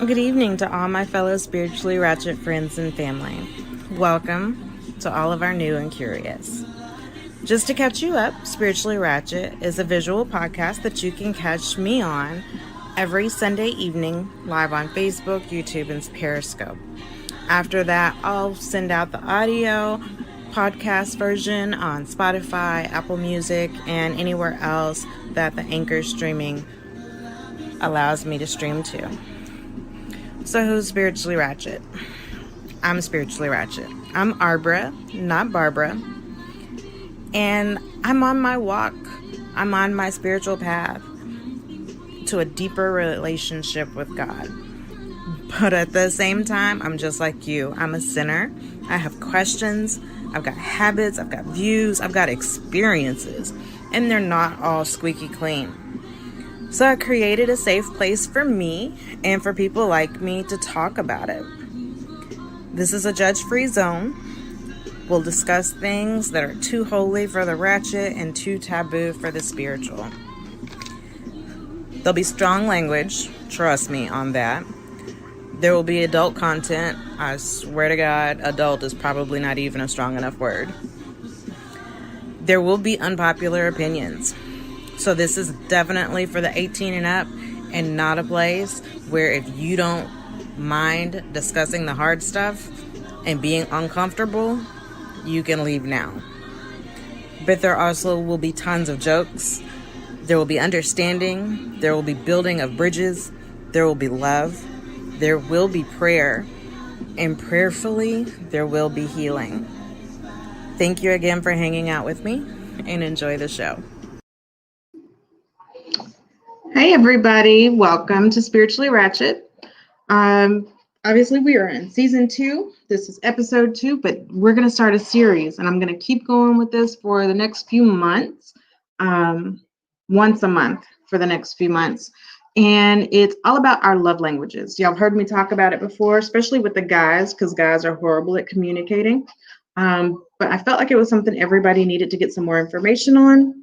Good evening to all my fellow spiritually ratchet friends and family. Welcome to all of our new and curious. Just to catch you up, Spiritually Ratchet is a visual podcast that you can catch me on every Sunday evening live on Facebook, YouTube, and Periscope. After that, I'll send out the audio podcast version on Spotify, Apple Music, and anywhere else that the Anchor streaming allows me to stream to. So who's Spiritually Ratchet? I'm Spiritually Ratchet. I'm Arbra, not Barbara. And I'm on my walk. I'm on my spiritual path to a deeper relationship with God. But at the same time, I'm just like you. I'm a sinner. I have questions. I've got habits. I've got views. I've got experiences. And they're not all squeaky clean. So I created a safe place for me and for people like me to talk about it. This is a judge-free zone. We'll discuss things that are too holy for the ratchet and too taboo for the spiritual. There'll be strong language, trust me on that. There will be adult content. I swear to God, adult is probably not even a strong enough word. There will be unpopular opinions. So this is definitely for the 18 and up and not a place where if you don't mind discussing the hard stuff and being uncomfortable, you can leave now. But there also will be tons of jokes. There will be understanding. There will be building of bridges. There will be love. There will be prayer. And prayerfully, there will be healing. Thank you again for hanging out with me and enjoy the show. Hey everybody, welcome to Spiritually Ratchet. Obviously we are in season 2. This is episode 2, but we're going to start a series and I'm going to keep going with this for the next few months, once a month for the next few months. And it's all about our love languages. Y'all have heard me talk about it before, especially with the guys, because guys are horrible at communicating. But I felt like it was something everybody needed to get some more information on.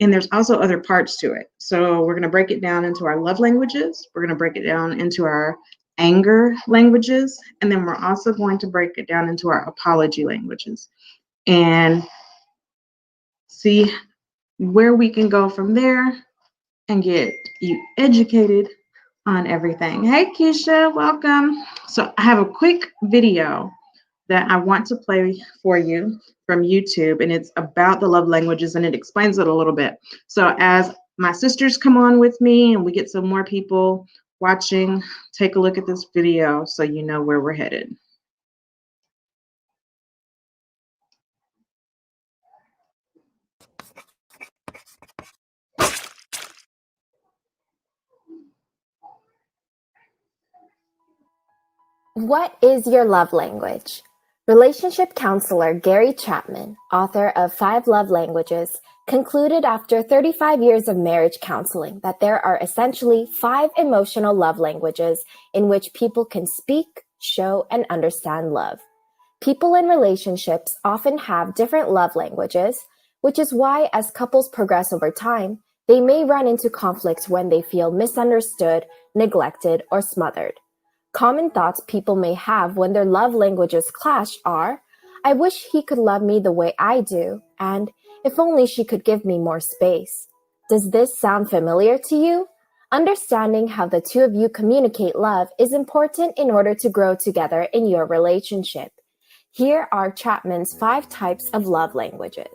And there's also other parts to it. So we're going to break it down into our love languages. We're going to break it down into our anger languages. And then we're also going to break it down into our apology languages and see where we can go from there and get you educated on everything. Hey, Keisha, welcome. So I have a quick video that I want to play for you from YouTube, and it's about the love languages, and it explains it a little bit. So as my sisters come on with me and we get some more people watching, take a look at this video so you know where we're headed. What is your love language? Relationship counselor Gary Chapman, author of 5 Love Languages, concluded after 35 years of marriage counseling that there are essentially 5 emotional love languages in which people can speak, show, and understand love. People in relationships often have different love languages, which is why as couples progress over time, they may run into conflicts when they feel misunderstood, neglected, or smothered. Common thoughts people may have when their love languages clash are, I wish he could love me the way I do, and if only she could give me more space. Does this sound familiar to you? Understanding how the two of you communicate love is important in order to grow together in your relationship. Here are Chapman's 5 types of love languages.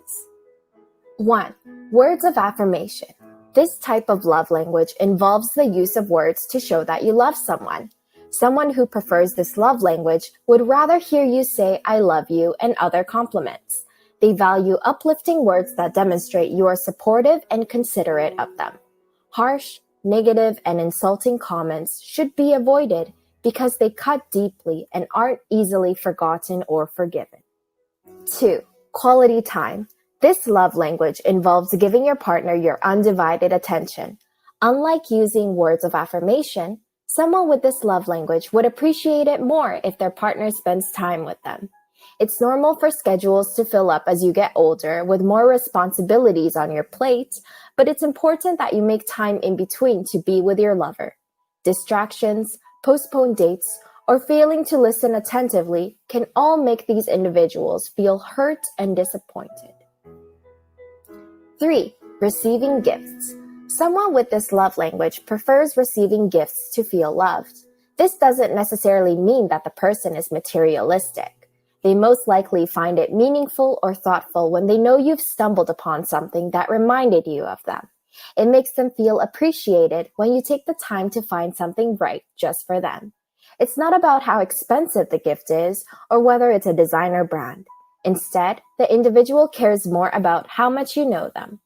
1. Words of affirmation. This type of love language involves the use of words to show that you love someone. Someone who prefers this love language would rather hear you say, I love you, and other compliments. They value uplifting words that demonstrate you are supportive and considerate of them. Harsh, negative, and insulting comments should be avoided because they cut deeply and aren't easily forgotten or forgiven. 2. Quality time. This love language involves giving your partner your undivided attention. Unlike using words of affirmation, someone with this love language would appreciate it more if their partner spends time with them. It's normal for schedules to fill up as you get older with more responsibilities on your plate, but it's important that you make time in between to be with your lover. Distractions, postponed dates, or failing to listen attentively can all make these individuals feel hurt and disappointed. 3. Receiving gifts. Someone with this love language prefers receiving gifts to feel loved. This doesn't necessarily mean that the person is materialistic. They most likely find it meaningful or thoughtful when they know you've stumbled upon something that reminded you of them. It makes them feel appreciated when you take the time to find something right just for them. It's not about how expensive the gift is or whether it's a designer brand. Instead, the individual cares more about how much you know them.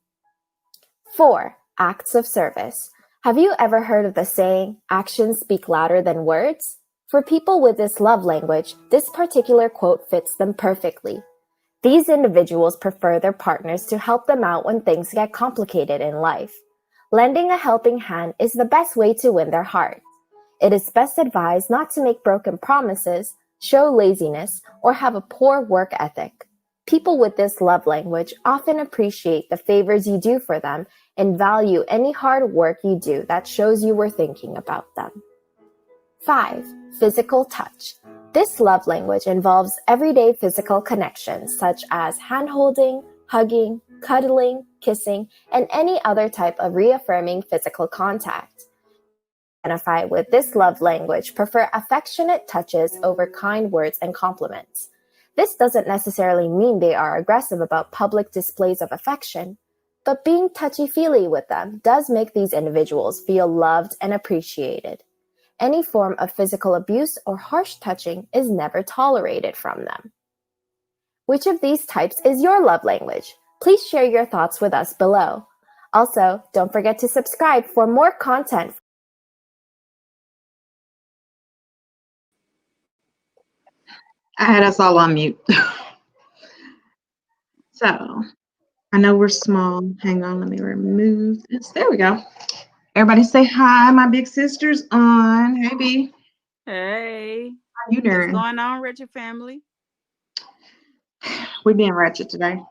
4. Acts of service. Have you ever heard of the saying, actions speak louder than words? For people with this love language, this particular quote fits them perfectly. These individuals prefer their partners to help them out when things get complicated in life. Lending a helping hand is the best way to win their heart. It is best advised not to make broken promises, show laziness, or have a poor work ethic. People with this love language often appreciate the favors you do for them and value any hard work you do that shows you were thinking about them. 5. Physical touch. This love language involves everyday physical connections such as hand-holding, hugging, cuddling, kissing, and any other type of reaffirming physical contact. Identify with this love language prefer affectionate touches over kind words and compliments. This doesn't necessarily mean they are aggressive about public displays of affection, but being touchy-feely with them does make these individuals feel loved and appreciated. Any form of physical abuse or harsh touching is never tolerated from them. Which of these types is your love language? Please share your thoughts with us below. Also, don't forget to subscribe for more content. I had us all on mute. So, I know we're small. Hang on, let me remove this. There we go. Everybody say hi. My big sister's on. Hey, B. Hey, How you what's doing? going on, Richard family? We being ratchet today.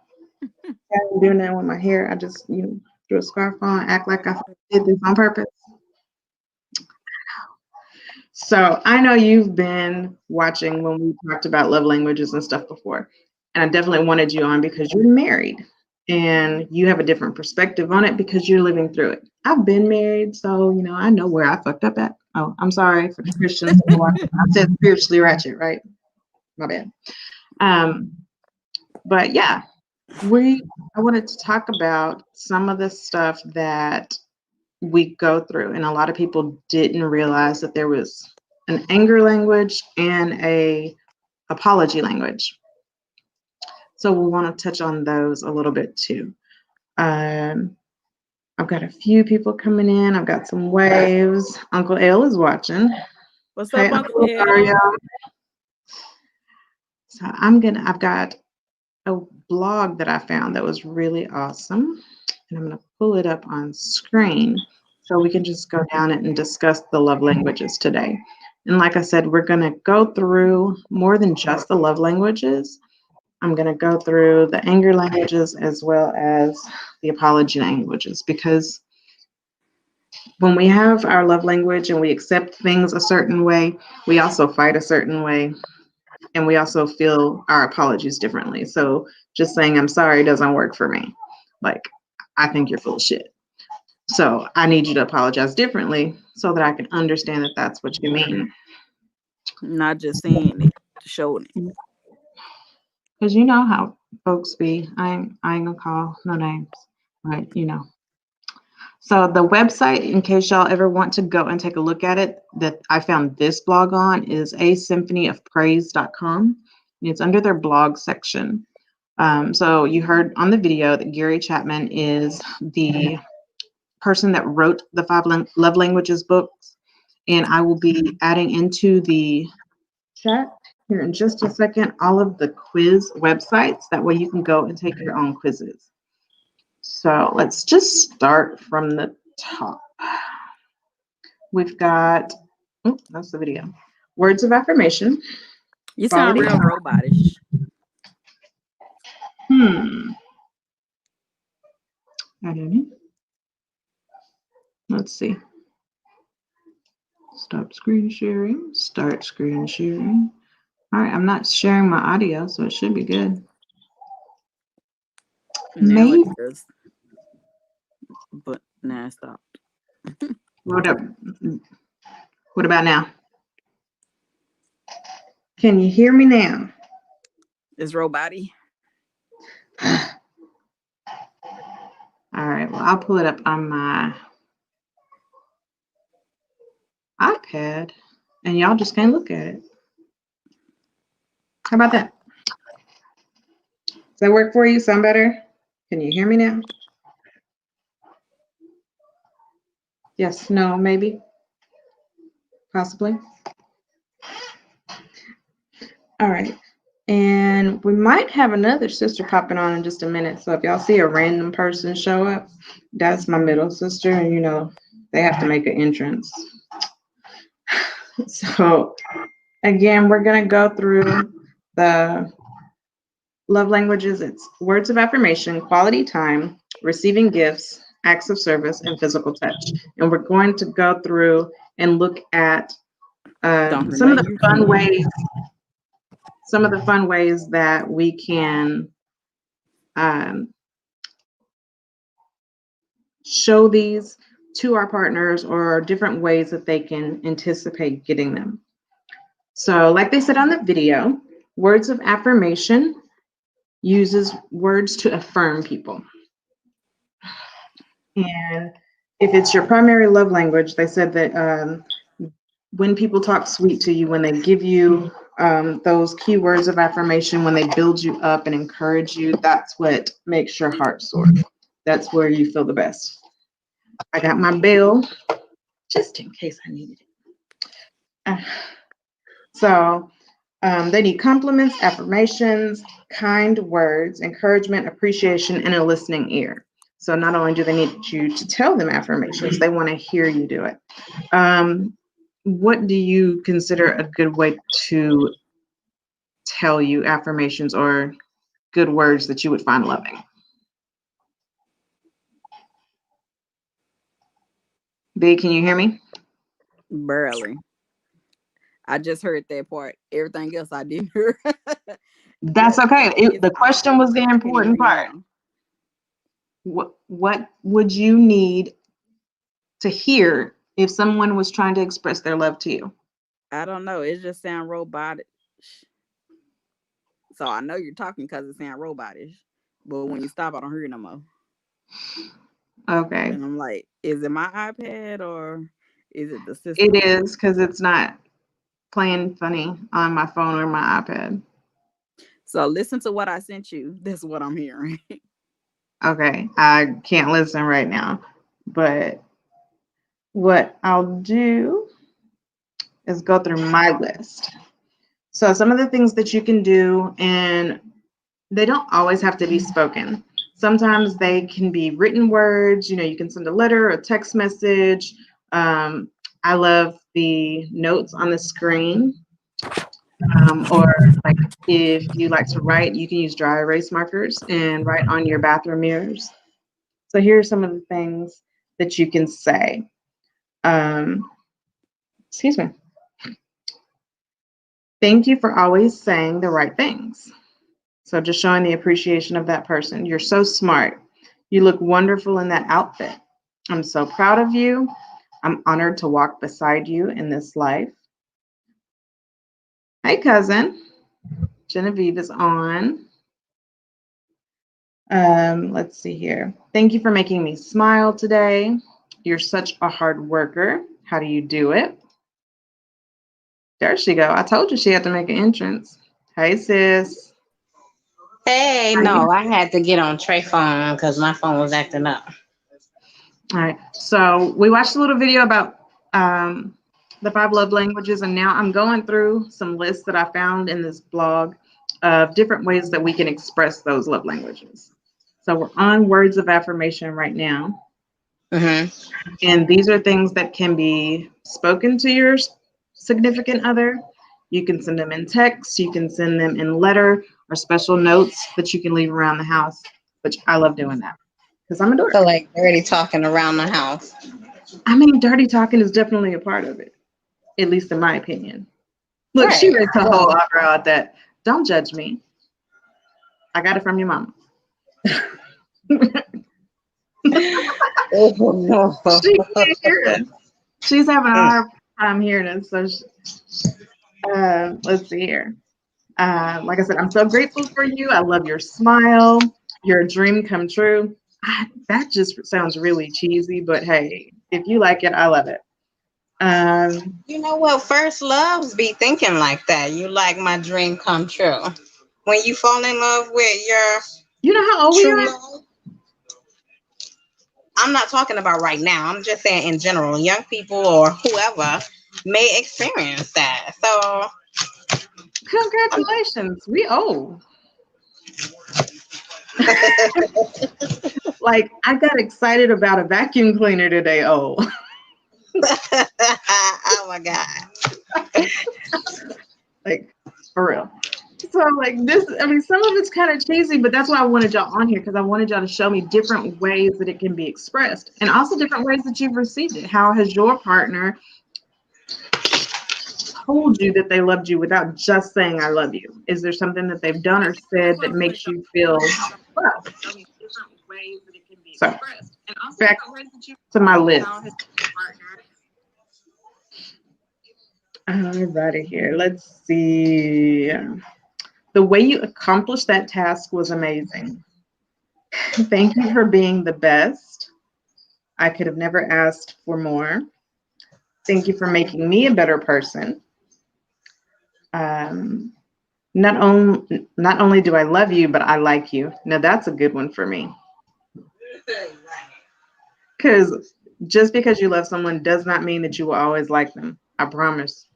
I'm doing that with my hair. I just, threw a scarf on, act like I did this on purpose. So I know you've been watching when we talked about love languages and stuff before. And I definitely wanted you on because you're married and you have a different perspective on it because you're living through it. I've been married, so I know where I fucked up at. Oh, I'm sorry for the Christians. I said spiritually ratchet, right? My bad. But yeah, I wanted to talk about some of the stuff that we go through, and a lot of people didn't realize that there was an anger language and a apology language. So we want to touch on those a little bit too. I've got a few people coming in. I've got some waves. Uncle L is watching. What's Hey, up, Uncle Uncle L? Mario. So I've got a blog that I found that was really awesome. And I'm going to pull it up on screen so we can just go down it and discuss the love languages today. And like I said, we're going to go through more than just the love languages. I'm going to go through the anger languages as well as the apology languages, because when we have our love language and we accept things a certain way, we also fight a certain way. And we also feel our apologies differently. So just saying I'm sorry doesn't work for me. Like, I think you're full of shit. So I need you to apologize differently so that I can understand that that's what you mean. Not just saying it, showing it. Because you know how folks be. I ain't gonna call no names, but So the website, in case y'all ever want to go and take a look at it, that I found this blog on is asymphonyofpraise.com. It's under their blog section. So you heard on the video that Gary Chapman is the person that wrote the 5 Love Languages books, and I will be adding into the chat here in just a second all of the quiz websites. That way you can go and take your own quizzes. So let's just start from the top. We've got, that's the video. Words of affirmation. You sound real robotish. I don't know. Let's see. Stop screen sharing. Start screen sharing. All right, I'm not sharing my audio, so it should be good. Now it Maybe. does. But now it stopped. What up? What about now? Can you hear me now? It's Robody. All right, well, I'll pull it up on my iPad, and y'all just can't look at it. How about that? Does that work for you? Sound better? Can you hear me now? Yes, no, maybe, possibly. All right. And we might have another sister popping on in just a minute. So if y'all see a random person show up, that's my middle sister. And, you know, they have to make an entrance. So, again, we're going to go through the love languages. It's words of affirmation, quality time, receiving gifts, acts of service, and physical touch. And we're going to go through and look at some of the fun ways that we can show these to our partners, or different ways that they can anticipate getting them. So like they said on the video, words of affirmation uses words to affirm people. And if it's your primary love language, they said that when people talk sweet to you, when they give you those key words of affirmation, when they build you up and encourage you, that's what makes your heart soar. That's where you feel the best. I got my bell just in case I needed it. So they need compliments, affirmations, kind words, encouragement, appreciation, and a listening ear. So not only do they need you to tell them affirmations, they want to hear you do it. What do you consider a good way to tell you affirmations or good words that you would find loving? B, can you hear me? Barely. I just heard that part. Everything else I didn't hear. That's okay. The question was the important part. What would you need to hear if someone was trying to express their love to you? I don't know. It just sounds robotic. So I know you're talking because it sounds robotic. But when you stop, I don't hear you no more. Okay. And I'm like, is it my iPad or is it the system? It is, because it's not playing funny on my phone or my iPad. So listen to what I sent you. That's what I'm hearing. Okay. I can't listen right now. But what I'll do is go through my list. So some of the things that you can do, and they don't always have to be spoken. Sometimes they can be written words. You know, you can send a letter, a text message. I love the notes on the screen. Or like if you like to write, you can use dry erase markers and write on your bathroom mirrors. So here are some of the things that you can say. Excuse me. Thank you for always saying the right things. So just showing the appreciation of that person. You're so smart. You look wonderful in that outfit. I'm so proud of you. I'm honored to walk beside you in this life. Hey, cousin. Genevieve is on. Let's see here. Thank you for making me smile today. You're such a hard worker. How do you do it? There she go. I told you she had to make an entrance. Hey, sis. Hey, no, I had to get on Trey phone because my phone was acting up. All right. So we watched a little video about the 5 love languages, and now I'm going through some lists that I found in this blog of different ways that we can express those love languages. So we're on words of affirmation right now. Mm-hmm. And these are things that can be spoken to your significant other. You can send them in text, you can send them in letter, or special notes that you can leave around the house, which I love doing that because I'm a dork. So like dirty talking around the house. I mean, dirty talking is definitely a part of it. at least in my opinion. Look, she raised her whole eyebrow at that. Don't judge me. I got it from your mama. She can't hear us. She's having a hard time hearing us. So, let's see here. Like I said, I'm so grateful for you. I love your smile. You're a dream come true. That just sounds really cheesy, but hey, if you like it, I love it. You know what? First loves be thinking like that. You like my dream come true. When you fall in love with your You know how old we true are? love, I'm not talking about right now. I'm just saying in general, young people or whoever may experience that. So Congratulations, we old. Like, I got excited about a vacuum cleaner today. Oh, oh my God. like for real. So like this, I mean, some of it's kind of cheesy, but that's why I wanted y'all on here, because I wanted y'all to show me different ways that it can be expressed, and also different ways that you've received it. How has your partner told you that they loved you without just saying "I love you"? Is there something that they've done or said that makes you feel loved? So, back to my list. Alrighty here. Let's see. The way you accomplished that task was amazing. Thank you for being the best. I could have never asked for more. Thank you for making me a better person. Not only do I love you, but I like you. Now that's a good one for me. Because just because you love someone does not mean that you will always like them. I promise.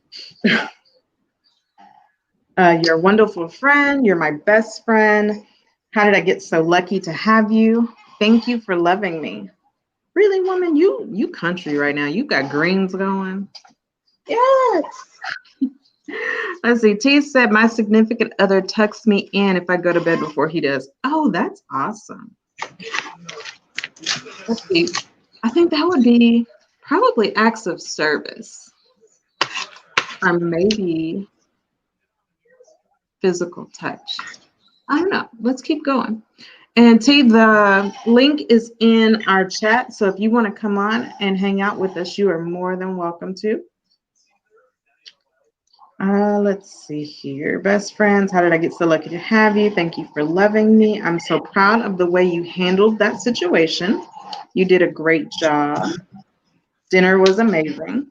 You're a wonderful friend. You're my best friend. How did I get so lucky to have you? Thank you for loving me. Really, woman, you country right now. You got greens going. Yes. Let's see. T said my significant other tucks me in if I go to bed before he does. Oh, that's awesome. Let's see. I think that would be probably acts of service, or maybe physical touch. I don't know. Let's keep going. And T, the link is in our chat. So if you want to come on and hang out with us, you are more than welcome to. Let's see here. Best friends, how did I get so lucky to have you? Thank you for loving me. I'm so proud of the way you handled that situation. You did a great job. Dinner was amazing.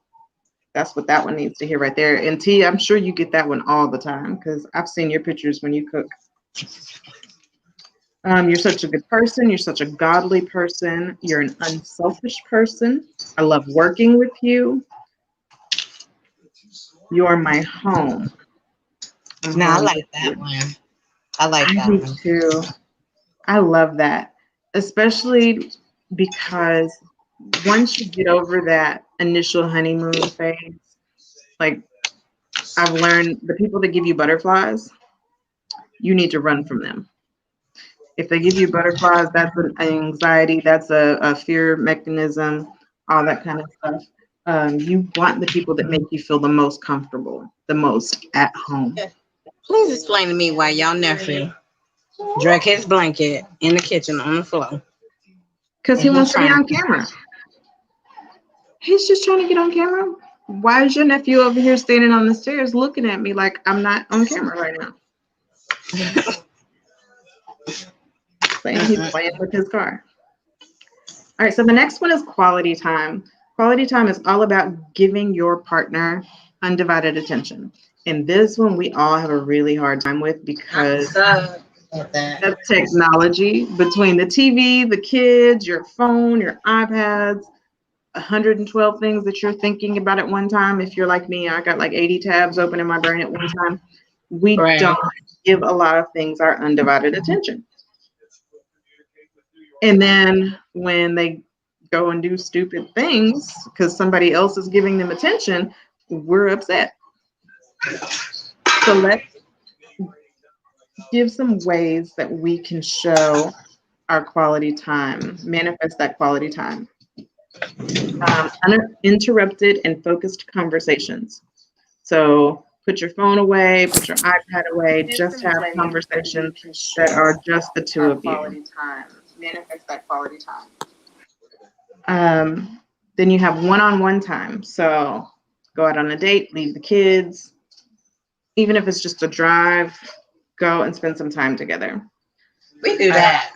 That's what that one needs to hear right there. And T, I'm sure you get that one all the time because I've seen your pictures when you cook. You're such a good person. You're such a godly person. You're an unselfish person. I love working with you. You are my home. No, I like that one. I like that do one too. I love that, especially because once you get over that initial honeymoon phase, like I've learned, the people that give you butterflies, you need to run from them. If they give you butterflies, that's an anxiety, that's a fear mechanism, all that kind of stuff. You want the people that make you feel the most comfortable, the most at home. Please explain to me why y'all nephew drug his blanket in the kitchen on the floor. Because he wants to be on camera. He's just trying to get on camera. Why is your nephew over here standing on the stairs looking at me like I'm not on camera right now? He's playing with his car. All right, so the next one is quality time. Quality time is all about giving your partner undivided attention. And this one we all have a really hard time with because of technology, between the TV, the kids, your phone, your iPads, 112 things that you're thinking about at one time. If you're like me, I got like 80 tabs open in my brain at one time. We don't give a lot of things our undivided attention. And then when they go and do stupid things because somebody else is giving them attention, we're upset. So let's give some ways that we can show our quality time, manifest that quality time. Uninterrupted and focused conversations. So put your phone away, put your iPad away, just have conversations that are just the two of you. Manifest that quality time. Then you have one-on-one time. So go out on a date, leave the kids. Even if it's just a drive, go and spend some time together. We do that.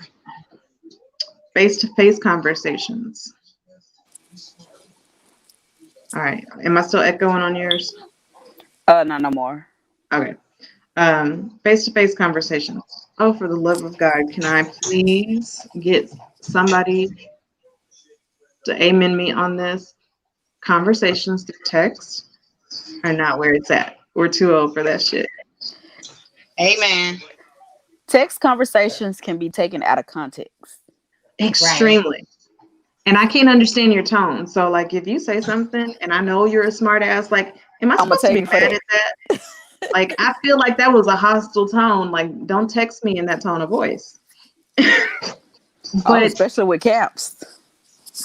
Face-to-face conversations. All right. Am I still echoing on yours? No more. Okay. Face-to-face conversations. Oh, for the love of God, can I please get somebody to amen me on this? Conversations through text are not where it's at. We're too old for that shit. Amen. Text conversations can be taken out of context. Extremely. Right. And I can't understand your tone. So, like, if you say something and I know you're a smart ass, like, am I supposed to be mad at that? Like, I feel like that was a hostile tone. Like, don't text me in that tone of voice. But especially with caps.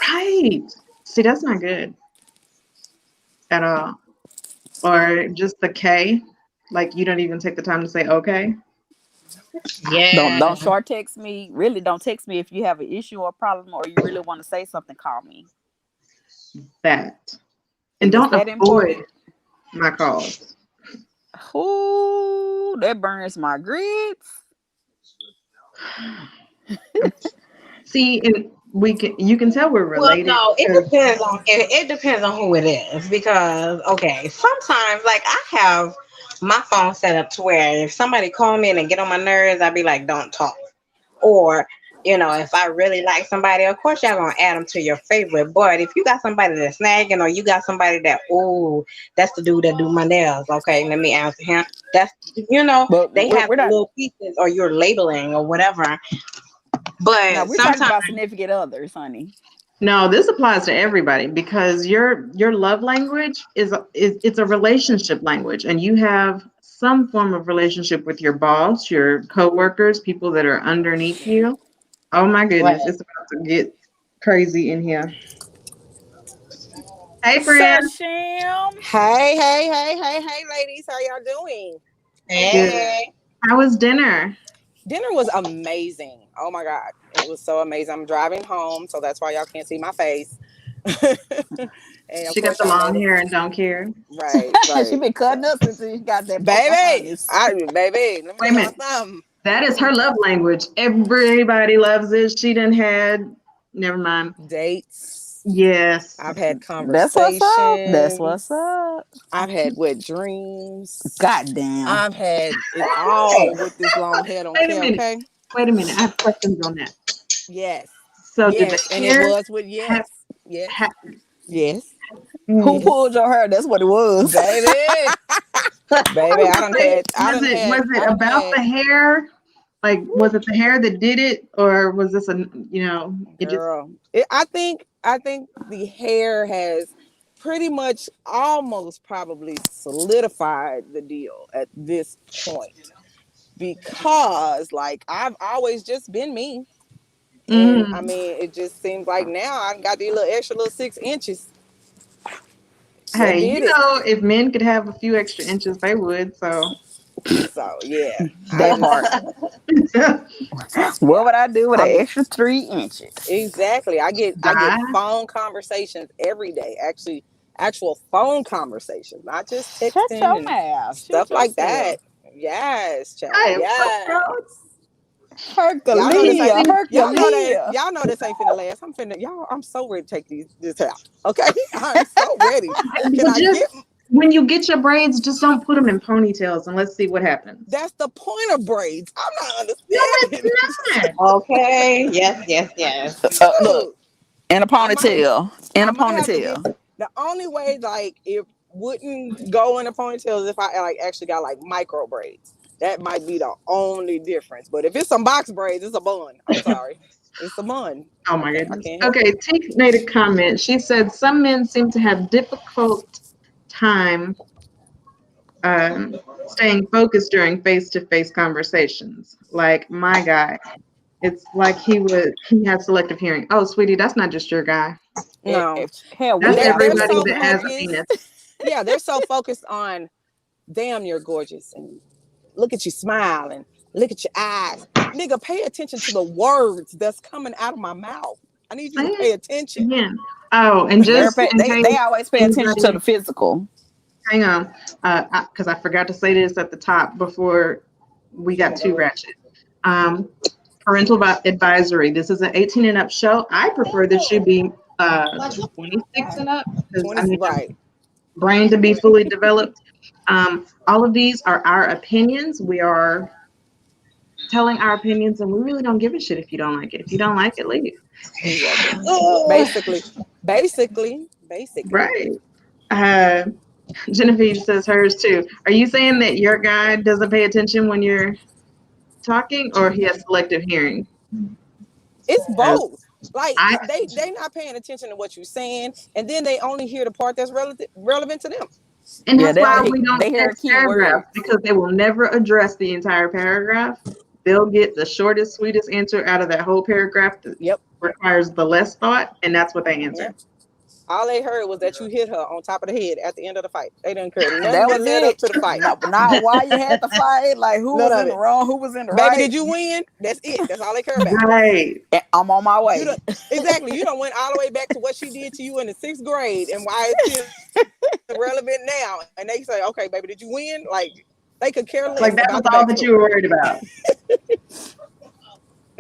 Right. See, that's not good at all. Or just the K, like you don't even take the time to say okay. Yeah. Don't short text me. Really, don't text me if you have an issue or a problem or you really want to say something. Call me. That. And don't avoid my calls. Ooh, that burns my grits. See, and you can tell we're related. Well, no, it depends on who it is, because okay, sometimes like I have my phone set up to where if somebody call me and they get on my nerves, I'd be like, don't talk. Or if I really like somebody, of course y'all gonna add them to your favorite. But if you got somebody that's snagging, or you got somebody that, that's the dude that do my nails, okay, let me answer him. That's but they have little pieces, or you're labeling or whatever. But now we're talking about significant others, honey. No, this applies to everybody, because your love language is it's a relationship language, and you have some form of relationship with your boss, your coworkers, people that are underneath you. Oh my goodness, it's about to get crazy in here. Hey, friend. Hey, ladies. How y'all doing? Hey. How was dinner? Dinner was amazing. Oh my God. It was so amazing. I'm driving home, so that's why y'all can't see my face. And she got the long hair and don't care. Right. She been cutting up since she got that. Baby, let me wait a minute. Something. That is her love language. Everybody loves it. She done had, never mind. Dates. Yes. I've had conversations. That's what's up. I've had wet dreams. Goddamn. I've had it all with this long hair. Don't care, okay? Wait a minute. I have questions on that. Yes. So yes, and it was with yes. Yes. Who pulled your hair? That's what it was. Baby. Baby, Was it about the hair? Like, was it the hair that did it, or was this I think the hair has pretty much almost probably solidified the deal at this point, because like I've always just been me. And I mean, it just seems like now I got these extra 6 inches. Hey, if men could have a few extra inches, they would. So yeah, that part. What would I do with an extra 3 inches? Exactly. I get phone conversations every day. Actual phone conversations, not just texting and stuff like that. Yes, child. Yes. Hercules. Y'all know this ain't finna last. I'm so ready to take this out. Okay, I'm so ready. When you get your braids, just don't put them in ponytails, and let's see what happens. That's the point of braids. I'm not understanding. No, it's not. Okay. Yes. Look, in a ponytail. The only way it wouldn't go in a ponytail is if I actually got micro braids. That might be the only difference. But if it's some box braids, it's a bun. I'm sorry. It's a bun. Oh my goodness. Okay, Tink made a comment. She said some men seem to have difficult time staying focused during face-to-face conversations. Like my guy. It's like he has selective hearing. Oh, sweetie, that's not just your guy. No. Hell, That's They're everybody so that has a focused. penis. Yeah, they're so focused on, damn, you're gorgeous, and look at you smile, and look at your eyes. Nigga, pay attention to the words that's coming out of my mouth. I need you to pay attention. Yeah. Oh, and just in case they always pay attention to the physical. hang on, because I forgot to say this at the top before we got too ratchet. Parental advisory. This is an 18 and up show. I prefer this should be 26 and up. 20, right. Brain to be fully developed. All of these are our opinions. We are telling our opinions, and we really don't give a shit if you don't like it. If you don't like it, leave. Basically. Right. Genevieve says hers too. Are you saying that your guy doesn't pay attention when you're talking, or he has selective hearing? It's both. Like they not paying attention to what you're saying, and then they only hear the part that's relevant to them. And that's why we don't they hear text paragraphs, because they will never address the entire paragraph. They'll get the shortest, sweetest answer out of that whole paragraph that requires the less thought, and that's what they answer. Yep. All they heard was that you hit her on top of the head at the end of the fight. They didn't care. That was led it. Up to the fight. Not why you had the fight, like who was in the wrong, who was in the right. Baby, did you win? That's it. That's all they care about. Right. I'm on my way. Exactly. You done went all the way back to what she did to you in the 6th grade and why it's still relevant now. And they say, okay, baby, did you win? Like, they could care less. Like, that was all that you were worried about.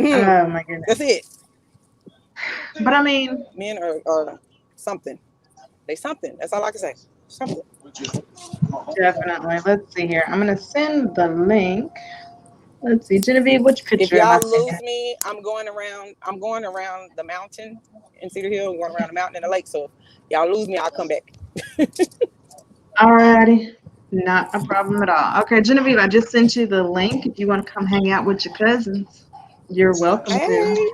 Oh, my goodness. That's it. But I mean, men are something. They something. That's all I can say. Something. Definitely. Let's see here. I'm gonna send the link. Let's see, Genevieve, which picture? If y'all lose me, I'm going around the mountain in Cedar Hill, going around the mountain and the lake. So if y'all lose me, I'll come back. Alrighty. Not a problem at all. Okay, Genevieve, I just sent you the link. If you want to come hang out with your cousins, you're welcome to.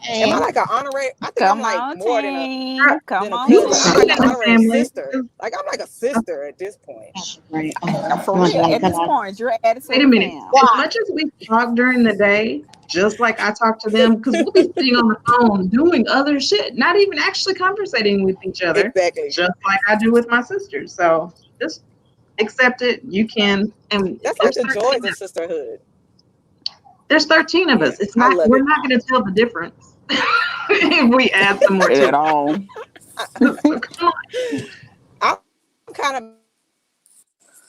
Am I like an honorary? I think I'm like more than a come on. I'm like an honorary sister. Like I'm like a sister at this point. Right. For real, at this point, you're at it. Wait a minute. As much as we talk during the day, just like I talk to them, because we'll be sitting on the phone doing other shit, not even actually conversating with each other. Exactly. Just like I do with my sisters. So just accept it. You can. And that's like the joys of sisterhood. There's 13 of us. It's not. We're not going to tell the difference if we add some more to it. All. So come on. I'm kind of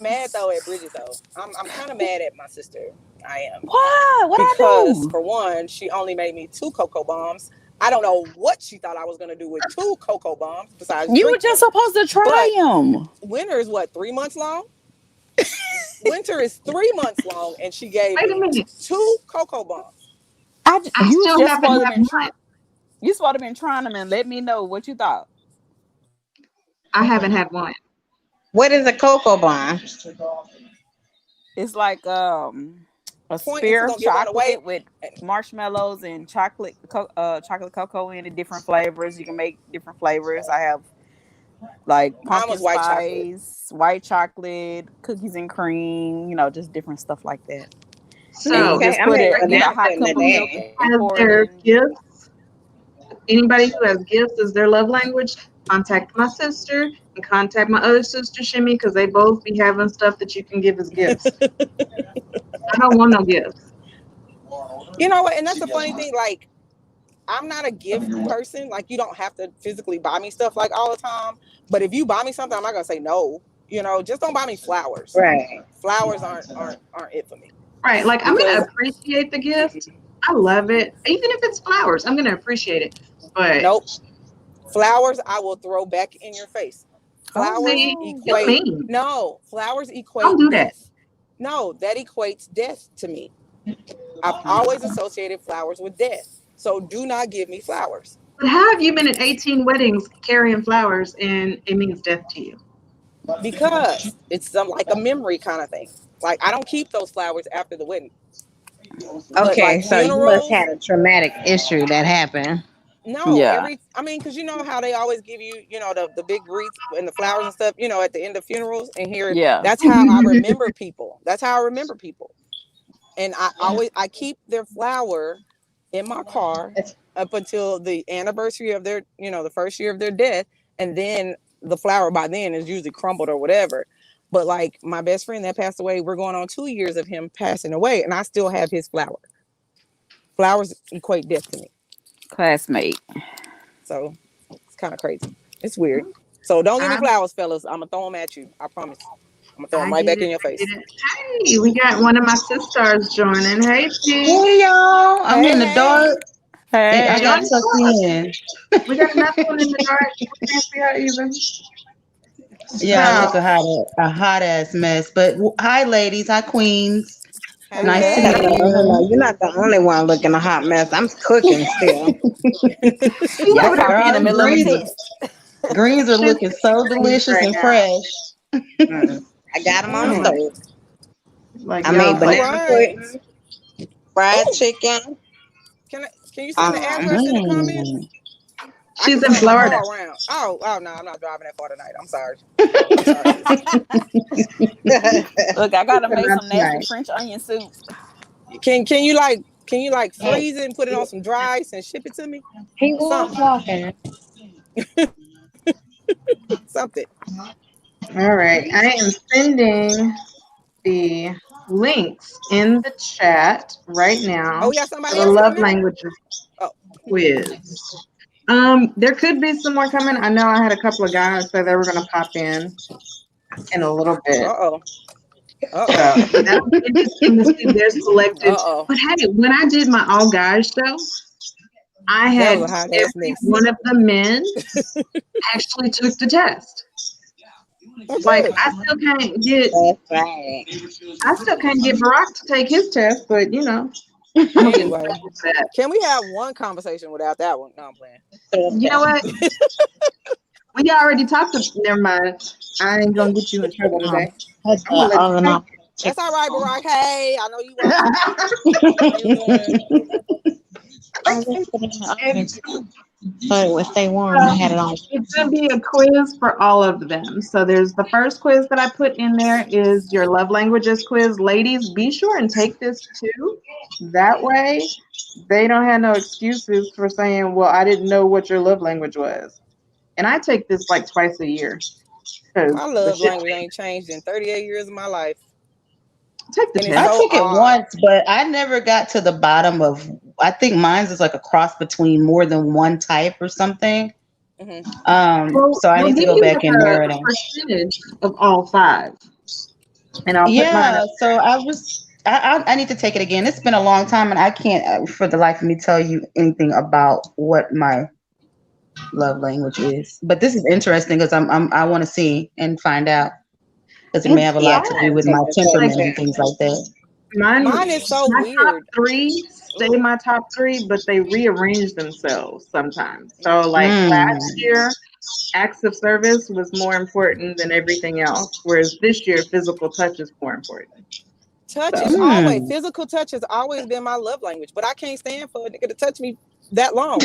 mad though at Bridget though. I'm kind of mad at my sister. I am. Why? What I do? Because for one, she only made me 2 cocoa bombs. I don't know what she thought I was going to do with 2 cocoa bombs besides you were just supposed to try them. Winter is what, 3 months long? Winter is 3 months long, and she gave me 2 cocoa bombs. You supposed to have been trying them and let me know what you thought. I haven't had one. What is a cocoa bomb? It's like a spear of chocolate with marshmallows and chocolate cocoa in it, different flavors. You can make different flavors. I have like pumpkin spice, white chocolate, cookies and cream, just different stuff like that. So just put it in a hot cup of milk. Have their gifts. Anybody who has gifts as their love language, contact my sister and contact my other sister Shimmy, because they both be having stuff that you can give as gifts. I don't want no gifts. You know what? And that's the funny thing. Like, I'm not a gift person. Like, you don't have to physically buy me stuff like all the time. But if you buy me something, I'm not gonna say no. Just don't buy me flowers. Right. Flowers aren't it for me. Right. Like, I'm gonna appreciate the gift. I love it. Even if it's flowers, I'm gonna appreciate it. But nope. Flowers I will throw back in your face. Flowers equate. No, flowers equate. Don't do that. No, that equates death to me. I've always associated flowers with death. So do not give me flowers. But how have you been at 18 weddings carrying flowers and it means death to you? Because it's like a memory kind of thing. Like, I don't keep those flowers after the wedding. Okay, so you must have had a traumatic issue that happened. No, because you know how they always give you, the big wreath and the flowers and stuff, at the end of funerals. And here, that's how I remember people. That's how I remember people. and I keep their flower in my car up until the anniversary of their, the first year of their death, and then the flower by then is usually crumbled or whatever. But like my best friend that passed away, we're going on 2 years of him passing away, and I still have his flower. Flowers equate death to me. Classmate. So it's kind of crazy. It's weird. So don't give me flowers, fellas. I'm gonna throw them at you. I promise. I'm gonna throw them right back in your face. Hey, we got one of my sisters joining. Hey, T. Hey, y'all. I'm in the dark. Hey, I got tucked in. We got another one in the dark. We can't see her even. Yeah, I look a hot ass mess. But hi, ladies. Hi, queens. Nice to meet you. No, you're not the only one looking a hot mess. I'm cooking still. Y'all caught me in the middle of a test. Greens are looking so delicious and fresh. I got them on the stove. Like, I made banana pudding, fried chicken. Can you send the address in the comments? She's in Florida. Oh no, I'm not driving that far tonight. I'm sorry. Look, I gotta make some nasty French onion soup. Can you freeze it and put it on some dry ice and ship it to me? He was walking. Something. All right. I am sending the links in the chat right now. Oh, yeah, somebody the love languages quiz. There could be some more coming. I know I had a couple of guys say they were going to pop in a little bit. Uh-oh. So that'll be interesting to see their selected. But hey, when I did my all guys show, I had every one of the men actually took the test. Like I still can't get Barack to take his test, but Anyway, can we have one conversation without that one? No, I'm playing. You know what? We already talked. Never mind. I ain't gonna get you in trouble today. That's all right, Barack. Hey, I know you want. So if they won, I had it on. It's gonna be a quiz for all of them. So there's the first quiz that I put in there is your love languages quiz. Ladies, be sure and take this too. That way they don't have no excuses for saying, well, I didn't know what your love language was. And I take this like twice a year. My love language ain't changed in 38 years of my life. Take the test. I took it once, but I never got to the bottom of. I think mine's is like a cross between more than one type or something. Mm-hmm. So I need to go back and narrow it down. Percentage of all 5. And I'll so I need to take it again. It's been a long time, and I can't for the life of me tell you anything about what my love language is. But this is interesting because I want to see and find out because it may have a lot to do with my temperament and things like that. Mine is so my weird. Top 3 stay my top 3, but they rearrange themselves sometimes. So like last year, acts of service was more important than everything else, whereas this year, physical touch is more important. Physical touch has always been my love language, but I can't stand for a nigga to touch me that long.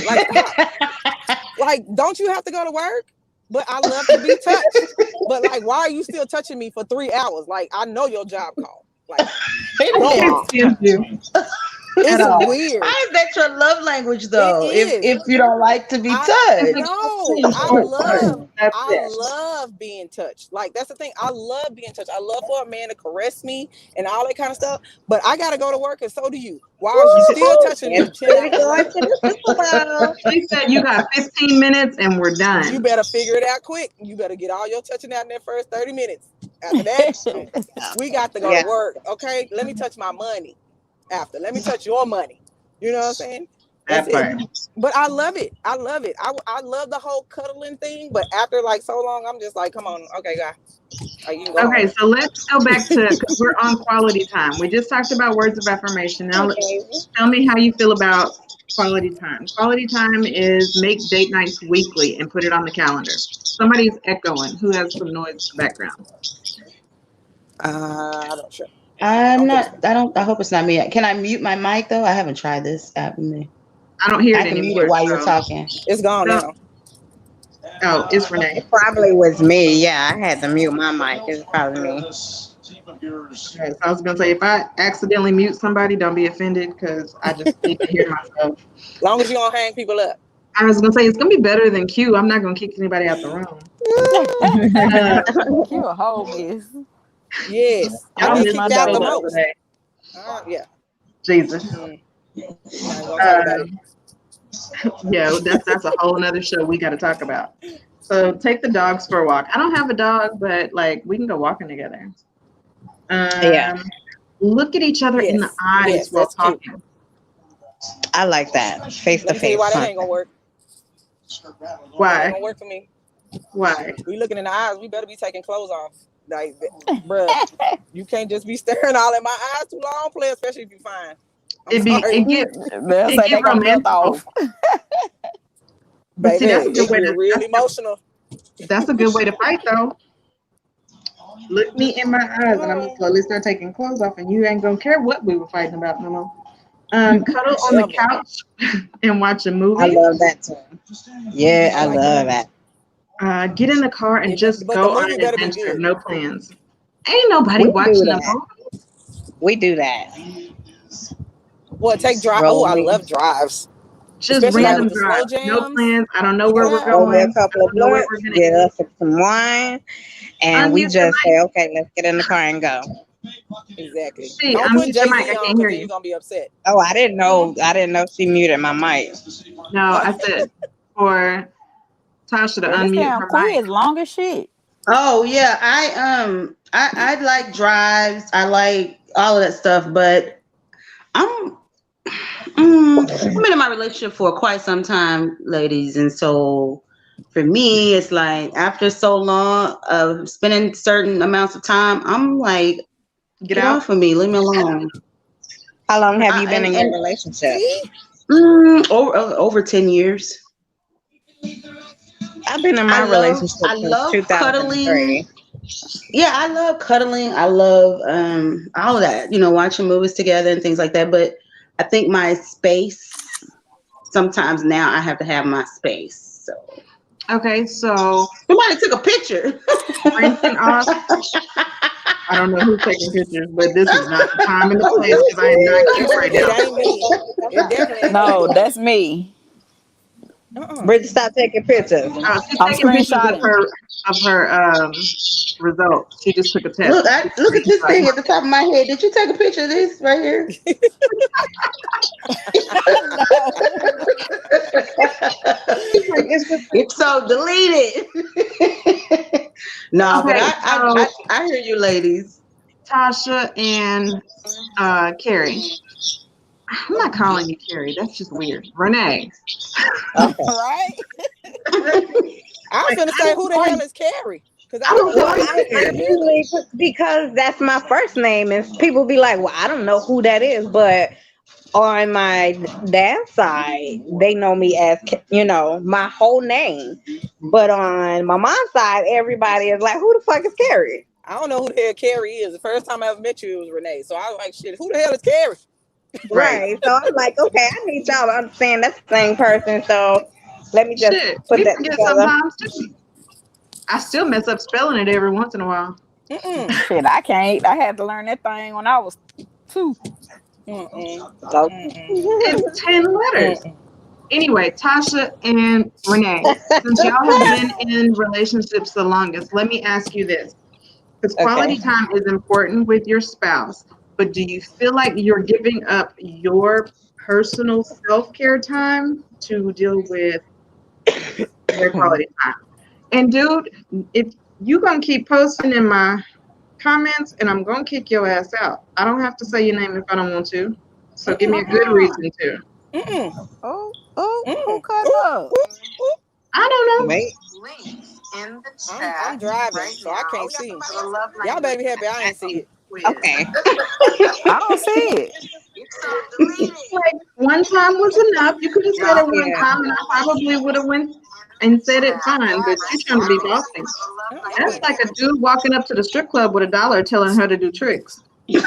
Like, don't you have to go to work? But I love to be touched. But like, why are you still touching me for 3 hours? Like, I know your job call. Like, it's weird. How is that your love language though? If you don't like to be touched. I love being touched. Like that's the thing. I love being touched. I love for a man to caress me and all that kind of stuff. But I gotta go to work and so do you. Why are you still touching me? She said you got 15 minutes and we're done. You better figure it out quick. You better get all your touching out in that first 30 minutes. After that, we got to go to work. Okay, let me touch my money. After, let me touch your money. You know what I'm saying? That's it. But I love it. I love it. I love the whole cuddling thing. But after like so long, I'm just like, come on, okay, guy. Okay, so let's go back to because we're on quality time. We just talked about words of affirmation. Now, tell me how you feel about quality time. Quality time is make date nights weekly and put it on the calendar. Somebody's echoing. Who has some noise in the background? I'm not sure. I hope it's not me. Can I mute my mic though? I haven't tried this app. I don't hear it anymore. Mute it while you're talking. It's gone now. Oh, it's Renee. It probably was me. Yeah, I had to mute my mic. It's probably me. Right, so I was gonna say, if I accidentally mute somebody, don't be offended because I just need to hear myself. As long as you don't hang people up. I was gonna say it's gonna be better than Q. I'm not gonna kick anybody out the room. You a whole mess. Yes. I Y'all get missed kicked out my the love most. today. Yeah. Jesus. I ain't gonna talk about it. Yeah, that's a whole nother show we got to talk about. So take the dogs for a walk. I don't have a dog, but like we can go walking together. Yeah. Look at each other in the Yes. eyes Yes, while that's cute. talking. I like that. Face Let to me tell you face. why that ain't gonna work. That ain't Why? gonna work for me. Why? We looking in the eyes. We better be taking clothes off. Like, bruh, you can't just be staring all in my eyes too long, play, especially if you fine. It get They'll say they gonna melt romantical. off. But see, Baby, that's a good way it to get real emotional. that's a good way to fight though. Look me in my eyes, and I'm gonna slowly start taking clothes off, and you ain't gonna care what we were fighting about no more. Cuddle on the couch and watch a movie. I love that too. Yeah, I like love that. Get in the car and just But go the on movie an better be adventure. good. No plans. Ain't nobody We do watching the that. movie. We do that. What, take drive? Roll Oh, I me. love drives. Just Especially random with the slow drive. No jams. plans. I don't know where we're Yeah. Roll me a going. I couple of don't know where blunts, we're gonna get eat. us some wine, and we Unmute just your say, okay, let's get in the car and go. Exactly. See, Don't put unmute your Jay-Z mic. I on can't hear because then you. you're gonna be upset. Oh, I didn't know. I didn't know she muted my mic. No, I said for Tasha to Girl, this unmute damn her quiz mic. long as shit. Oh yeah, I like drives. I like all of that stuff, but I've been in my relationship for quite some time, ladies, and so for me, it's like after so long of spending certain amounts of time, I'm like, Get get out. off of me, leave me alone. How long have you been And- in your and- relationship? Over 10 years. I've been in my relationship I since love 2003. cuddling. Yeah, I love cuddling. I love all of that, watching movies together and things like that. But I think my space, sometimes now I have to have my space. So Okay, so somebody took a picture. rinsing off. I don't know who's taking pictures, but this is not the time and the place because I am not cute right It now. ain't me. It definitely ain't No, me. that's me. Bridget, stop taking pictures. She's I'm taking pictures screenshotting. of her results. She just took a test. Look at this thing at the top of my head. Did you take a picture of this right here? If so, delete it. No, Okay, but I hear you, ladies. Tasha and Carrie. I'm not calling you Carrie. That's just weird. Renee. Okay. Right? I was gonna say, who the hell is Carrie? Because I don't don't know. know. I usually, because that's my first name, and people be like, well, I don't know who that is, but on my dad's side, they know me as, my whole name. But on my mom's side, everybody is like, who the fuck is Carrie? I don't know who the hell Carrie is. The first time I ever met you, it was Renee. So I was like, shit, who the hell is Carrie? Right. So I'm like, okay, I need y'all to understand that's the same person. So let me just put we that forget together. sometimes too. I still mess up spelling it every once in a while. Shit, I can't. I had to learn that thing when I was 2. It's 10 letters. Anyway, Tasha and Renee, since y'all have been in relationships the longest, let me ask you this. Because quality time is important with your spouse, but do you feel like you're giving up your personal self-care time to deal with their quality time? And dude, if you gonna keep posting in my comments, and I'm gonna kick your ass out. I don't have to say your name if I don't want to. So give me a good reason to. Who cut up? I don't know. Wait. I'm driving, so I can't see. Y'all better be happy I ain't see it. Okay. I don't see it. Like one time was enough. You could have said it one time, and I probably would have went and said it fine. But you trying to be bossy. That's like a dude walking up to the strip club with $1 telling her to do tricks. That's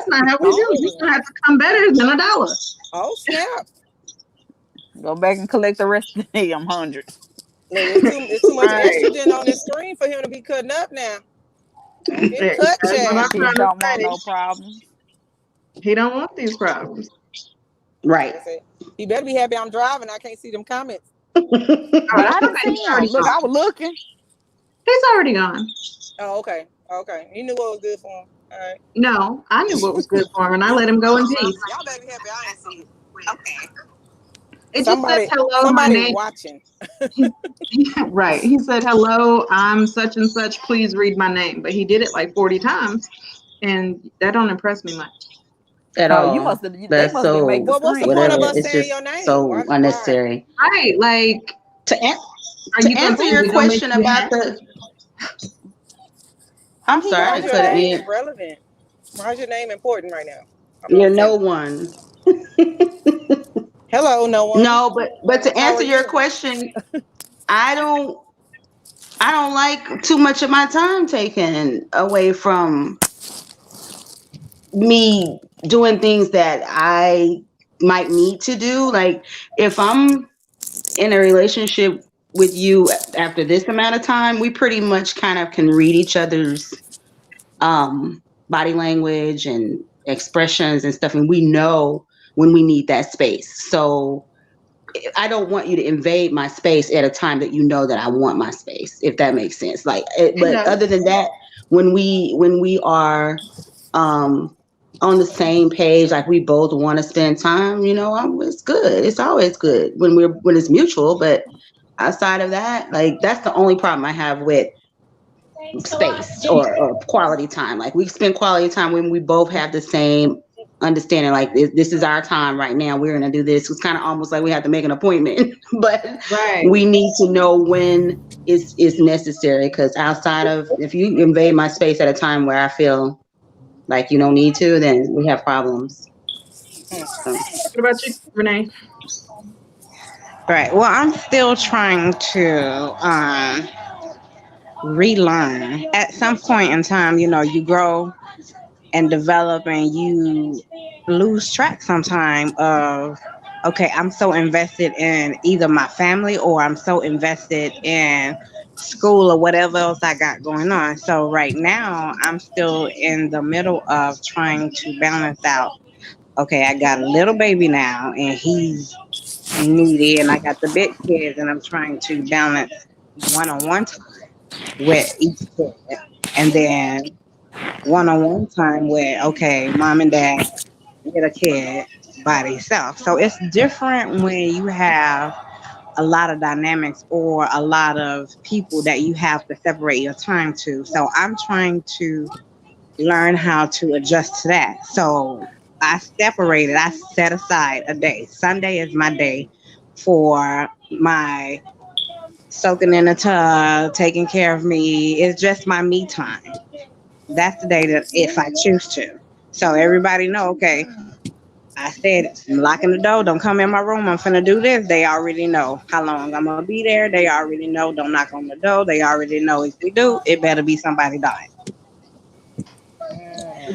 not how we do. You gonna have to come better than $1. Oh snap! Go back and collect the rest of the damn 100. Look, it's too much Right. estrogen on this screen for him to be cutting up now. Don't get cut, That's what I'm Chad. He trying to don't want say. no problems. He don't want these problems. Right. That's it. He better be happy I'm driving. I can't see them comments. But that's I didn't okay. see him. Look, I was looking. He's already gone. Oh, okay. Okay. He knew what was good for him. All right. No, I knew what was good for him, and I let him go in peace. Y'all better be happy I ain't see it. Okay. It Somebody, just says hello, my somebody name. watching. Right. He said, hello, I'm such and such. Please read my name. But he did it like 40 times, and that don't impress me much. At Oh, all. you must have. They That's must have made the so Well, what's the screen. point of whatever. us It's saying just your name? so Why? unnecessary. Right. Like, To are you gonna answer say your we don't make question you about mad? I'm Why sorry, I is your couldn't name hear. relevant? Why is your name important right now? I don't You're no understand. one. Hello, no one. No, but to How are answer your you? question, I don't like too much of my time taken away from me doing things that I might need to do. Like if I'm in a relationship with you after this amount of time, we pretty much kind of can read each other's body language and expressions and stuff, and we know when we need that space. So I don't want you to invade my space at a time that you know that I want my space, if that makes sense. Like, but does. other than that, when we are on the same page, like we both want to spend time, it's good. It's always good when it's mutual. But outside of that, like that's the only problem I have with space or quality time. Like we spend quality time when we both have the same understanding, like this is our time right now, we're gonna do this. It's kind of almost like we have to make an appointment, but Right. we need to know when it's necessary, because outside of, if you invade my space at a time where I feel like you don't need to, then we have problems. So. What about you, Renee? Right. Well, I'm still trying to relearn. At some point in time, you grow and develop, and you lose track sometime of, okay, I'm so invested in either my family or I'm so invested in school or whatever else I got going on. So right now I'm still in the middle of trying to balance out, okay, I got a little baby now and he's needy, and I got the big kids, and I'm trying to balance one-on-one time with each kid, and then one-on-one time with, okay, mom and dad with a kid by themselves. So it's different when you have a lot of dynamics or a lot of people that you have to separate your time to. So I'm trying to learn how to adjust to that. So I set aside a day. Sunday is my day for my soaking in the tub, taking care of me. It's just my me time. That's the day that if I choose to. So everybody know, okay, I said I'm locking the door. Don't come in my room. I'm finna do this. They already know how long I'm gonna be there. They already know. Don't knock on the door. They already know if we do, it better be somebody dying.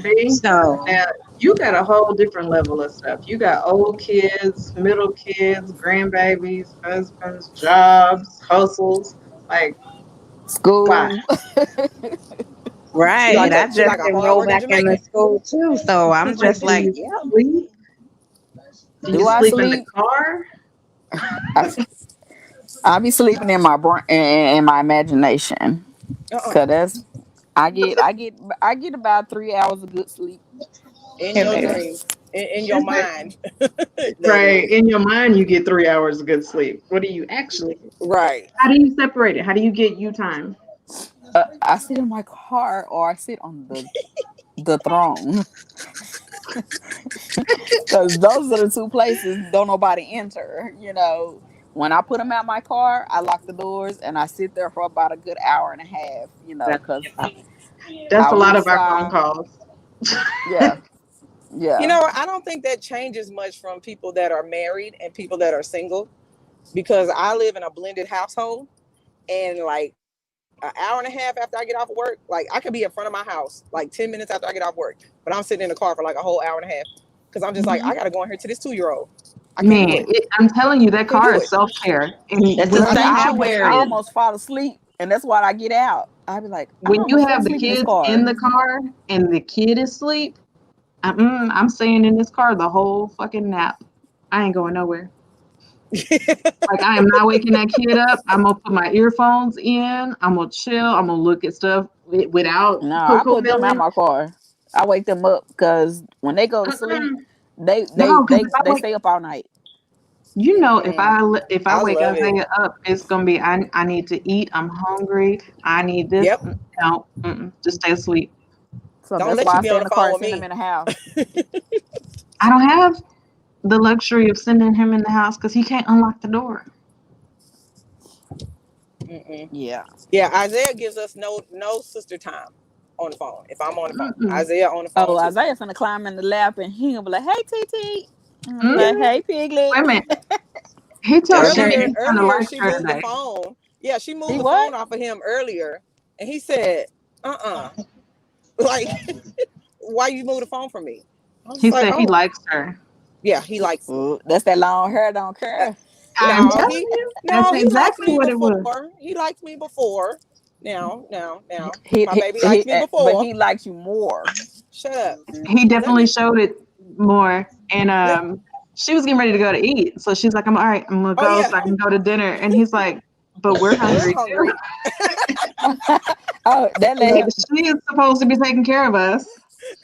B, So now you got a whole different level of stuff. You got old kids, middle kids, grandbabies, husbands, jobs, hustles. Like, School. why? right, I just like a enrolled hard-working back in the Jamaican. school too. So I'm just Do like, you yeah. sleep? Do you Do I sleep in the sleep? car? I be sleeping in my brain, in my imagination, cause that's I get about 3 hours of good sleep. In your every day. dreams, in your Is that mind. That right? is. In your mind, you get 3 hours of good sleep. What do you actually? Right. How do you separate it? How do you get you time? I sit in my car or I sit on the throne, because those are the two places don't nobody enter. When I put them out my car, I lock the doors and I sit there for about a good hour and a half. Because That's a I'll lot get of our phone shy. calls. Yeah, yeah. I don't think that changes much from people that are married and people that are single, because I live in a blended household, and like an hour and a half after I get off of work, like I could be in front of my house like 10 minutes after I get off work, but I'm sitting in the car for like a whole hour and a half because I'm just like, I gotta go in here to this 2-year-old. I can't do Man, it. I'm telling you, that Can't car do is it. self-care. And That's when a you I have sanctuary. almost fall asleep, and that's why I get out. I be like, I when you almost fell have the asleep in this kids car. in the car and the kid is asleep, I'm staying in this car the whole fucking nap. I ain't going nowhere. Like, I am not waking that kid up. I'm gonna put my earphones in. I'm gonna chill. I'm gonna look at stuff without No, I Coco put them out Melon. my car. I wake them up because when they go to sleep, they No, because they stay up all night. you know, if I I wake love it. Isaiah up, it's gonna be I need to eat. I'm hungry. I need this. Yep. No, just stay asleep. So Don't that's let why you I be stay on in the the car phone and with send them me. in the house. I don't have the luxury of sending him in the house because he can't unlock the door. Yeah. Yeah, Isaiah gives us no sister time on the phone. If I'm on the phone, Isaiah on the phone Oh, too. Isaiah's gonna climb in the lap and he gonna be like, "Hey, TT." I'm gonna be like, "Hey, Piglet." Wait a minute. He told me Earlier, he kind of liked she her moved the today. phone. Yeah, she moved He the what? phone off of him earlier, and he said, like, why you move the phone from me? I was He like, said he likes her. Yeah, he likes me. Ooh, that's that long hair don't care. I'm No, telling he you, that's he liked exactly me what it was. before. He liked me before. Now, He, my baby liked me but before. he likes you more. Shut up. He definitely showed it more. And she was getting ready to go to eat, so she's like, "I'm all right. I'm gonna go so I can go to dinner." And he's like, "But we're hungry too." Oh, that Like, lady, she is supposed to be taking care of us.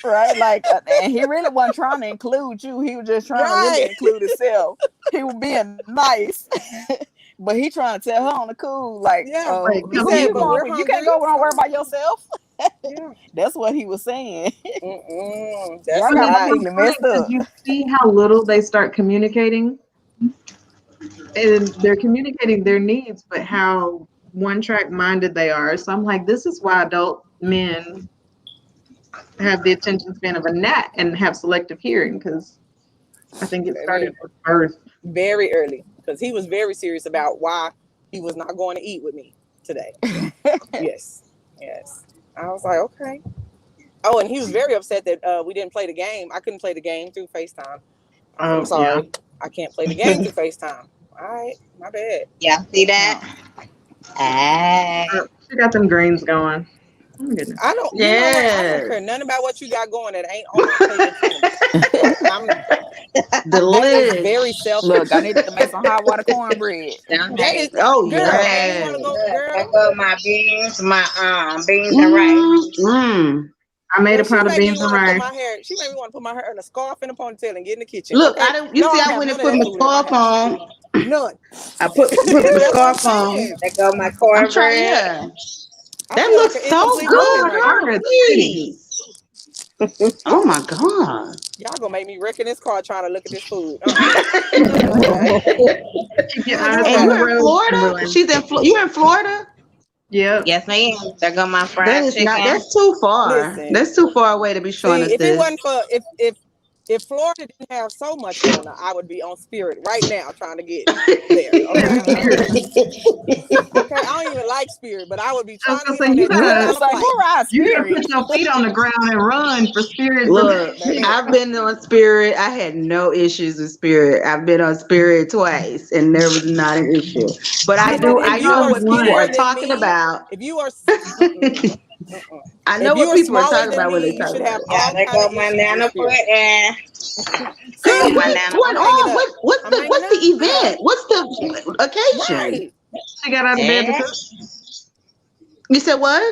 right? Like, and he really wasn't trying to include you. He was just trying to really include himself. He was being nice, but he trying to tell her on the cool, like, Yeah, like, who said, you but going we're for? You hungry. can't go and worry about yourself. Yeah. That's what he was saying. That's Y'all got my Piglet messed up. You see how little they start communicating, and they're communicating their needs, but how one-track minded they are. So I'm like, this is why adult men have the attention span of a gnat and have selective hearing, because I think it started with birth. Very early, because he was very serious about why he was not going to eat with me today. Yes. I was like, okay. Oh, and he was very upset that we didn't play the game. I couldn't play the game through FaceTime. I'm sorry. Yeah. I can't play the game through FaceTime. All right, my bad. Yeah, see that? She got them greens going. Oh my goodness. I don't. You know what? I don't care nothing about what you got going that ain't on my plate. That is very selfish. Look, I need to make some hot water cornbread. That is, Oh, girl, yeah. you want to go, girl? I go my beans and rice. I made a pot of beans and rice. She made me want to put my hair in a scarf and a ponytail and get in the kitchen. Look, okay? I went and put my scarf on. None. I put my scarf on. I go my cornbread. Yeah. That looks like so good. Right. Oh my God. Y'all gonna make me wreck in this car trying to look at this food. And you're in Florida? You're in Florida? Yeah. Yes, ma'am. There go my fried chicken. That's too far. Listen, that's too far away to be showing us if this. it wasn't for if Florida didn't have so much on her, I would be on Spirit right now trying to get there. Okay, I don't even like Spirit, but I would be trying to get you gotta put your feet on the ground and run for Spirit. Look, I've been on Spirit. I had no issues with Spirit. I've been on Spirit twice, and there was not an issue. But I know what people are talking about. If you are, I know what people are talking about when they talk about it. Yeah, there go my nana foot and. What's the event? What's the occasion? Right. She got out of bed to cook. You said what?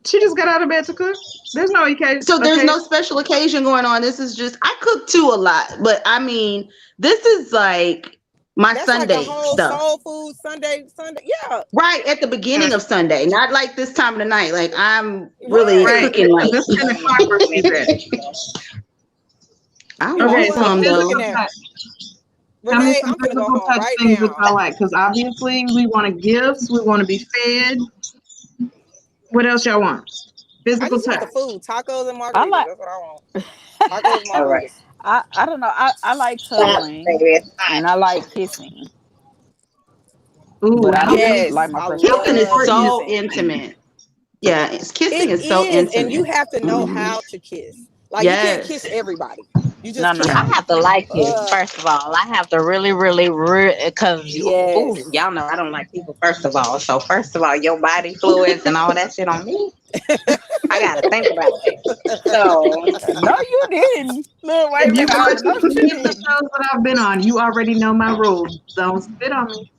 She just got out of bed to cook. There's no occasion. So there's no special occasion going on. This is just, I cook too a lot, but I mean, this is like my Sunday like a whole stuff. Soul food Sunday, yeah. Right at the beginning of Sunday, not like this time of the night. Like I'm really cooking like this 10 o'clock where she's at. I want some though. Renee, I'm gonna go home right things now. Which I like, because obviously we want gifts, we want to be fed. What else y'all want? Physical touch. The food, tacos and margaritas. That's what I want. Tacos and margaritas. Right. I don't know. I like cuddling and I like kissing. Ooh, but I don't yes, like my kissing is so intimate. Yeah, kissing is so intimate, and you have to know how to kiss. Like you can't kiss everybody. You No, just no, I no. have to like you, Uh, first of all. I have to really, because yes. y'all know I don't like people, first of all. So, first of all, your body fluids and all that shit on me, I got to think about it. So, No, you didn't. Look, wait a If you minute. watch No, she any of the didn't. shows that I've been on, you already know my rules. Don't spit on me.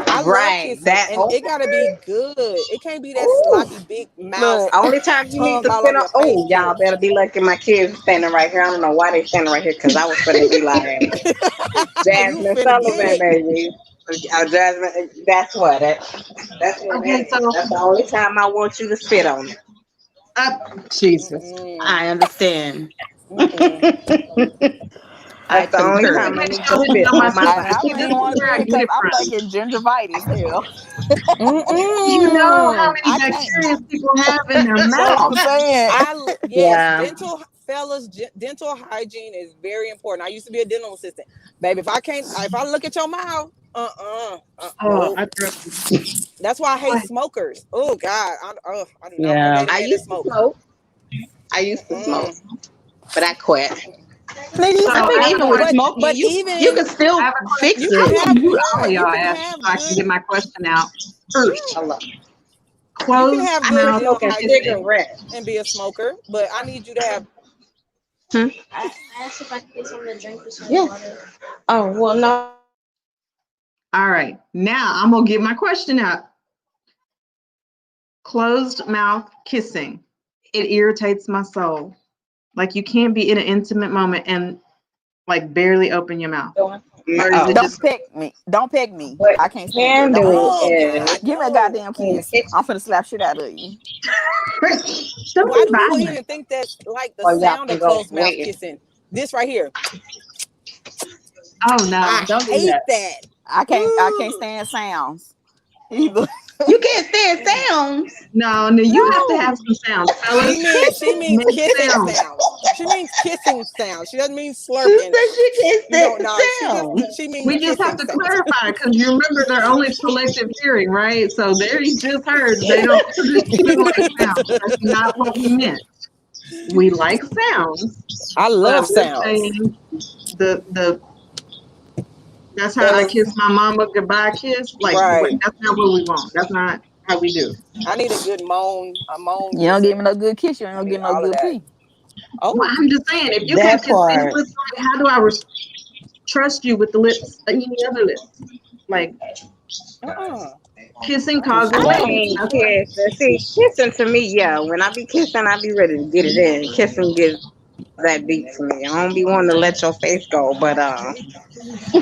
I love right. kissing, That, and oh, it gotta be good. It can't be that ooh. sloppy big mouth, Look, Only time you need tongue to all spin over on, your face. oh, y'all better be lucky my kids standing right here. I don't know why they standing right here because I was going to be like, You Jasmine finna get Sullivan, it. baby. Jasmine, that's what that's what Okay, it is. That's the only time I want you to spit on me. Jesus. Mm-mm, I understand. mm-mm. I That's the only concur. time I Make need to sure that you spit know my on my I, sister. I body. See, wouldn't this even is want to where do I it get because it I'm from. thinking gingivitis. Hell, You know how Mm-mm. many I can't. bacteria people have in their That's what mouth. I'm saying. Yes, Yeah. dental hygiene is very important. I used to be a dental assistant, baby. If I look at your mouth, Oh, nope. I grew up. That's why I hate Boy, smokers. Oh God, I do not want to Yeah. date a I man that used to smoke. smoke. I used to smoke, Mm-mm. but I quit. Ladies, So I I mean, have even a with question. But smoking, you even can still I have a fix you question. can it. I have know you, all of you y'all can asked have so I can good get my question out first. Hello. you can Closed have I've been good mouth dental smoking hygiene kissing. cigarettes. and be a smoker, but I need you to have. I asked if I could get something to drink with some water. Oh, well, no. All right, now I'm gonna get my question out. Closed mouth kissing. It irritates my soul. Like you can't be in an intimate moment and like barely open your mouth. Or is it Oh. just Don't pick me. Don't pick me. What I you can't stand it. can Don't do pick me. Oh is God, Give me a no. goddamn in the kiss. kitchen. I'm finna slap shit out of you. don't Why be do people violent? even think that's like the Or y'all sound can of go closed mouth wait. kissing? This right here, Oh no, I don't do hate that. that. I can't Ooh. stand sounds either. You can't stand sounds. No, no, you have to No. have some sounds, fellas. She means Make kissing sounds. sounds. She means kissing sounds. She doesn't mean Who slurping. said you can't You don't stand know. sounds? She means We just have kissing to sounds. clarify because you remember they're only selective hearing, right? So there you just heard they don't traditionally like sounds. That's not what we meant. We like sounds, I but love we're sounds. saying the that's how I Fellas, kiss my mama goodbye kiss. Like right. that's not what we want. That's not how we do. I need a good moan You don't kisser. give me no good kiss, you ain't I gonna need get no all of good that. pee. Well, Oh, I'm just saying, if you can't That kiss any part. lips, like, how do I trust you with the lips, any other lips? Like kissing Touche. causes I pain. can't kiss. See, kissing to me, yeah. When I be kissing, I be ready to get it in. Kissing gives that beat to me. I don't be wanting to let your face go, but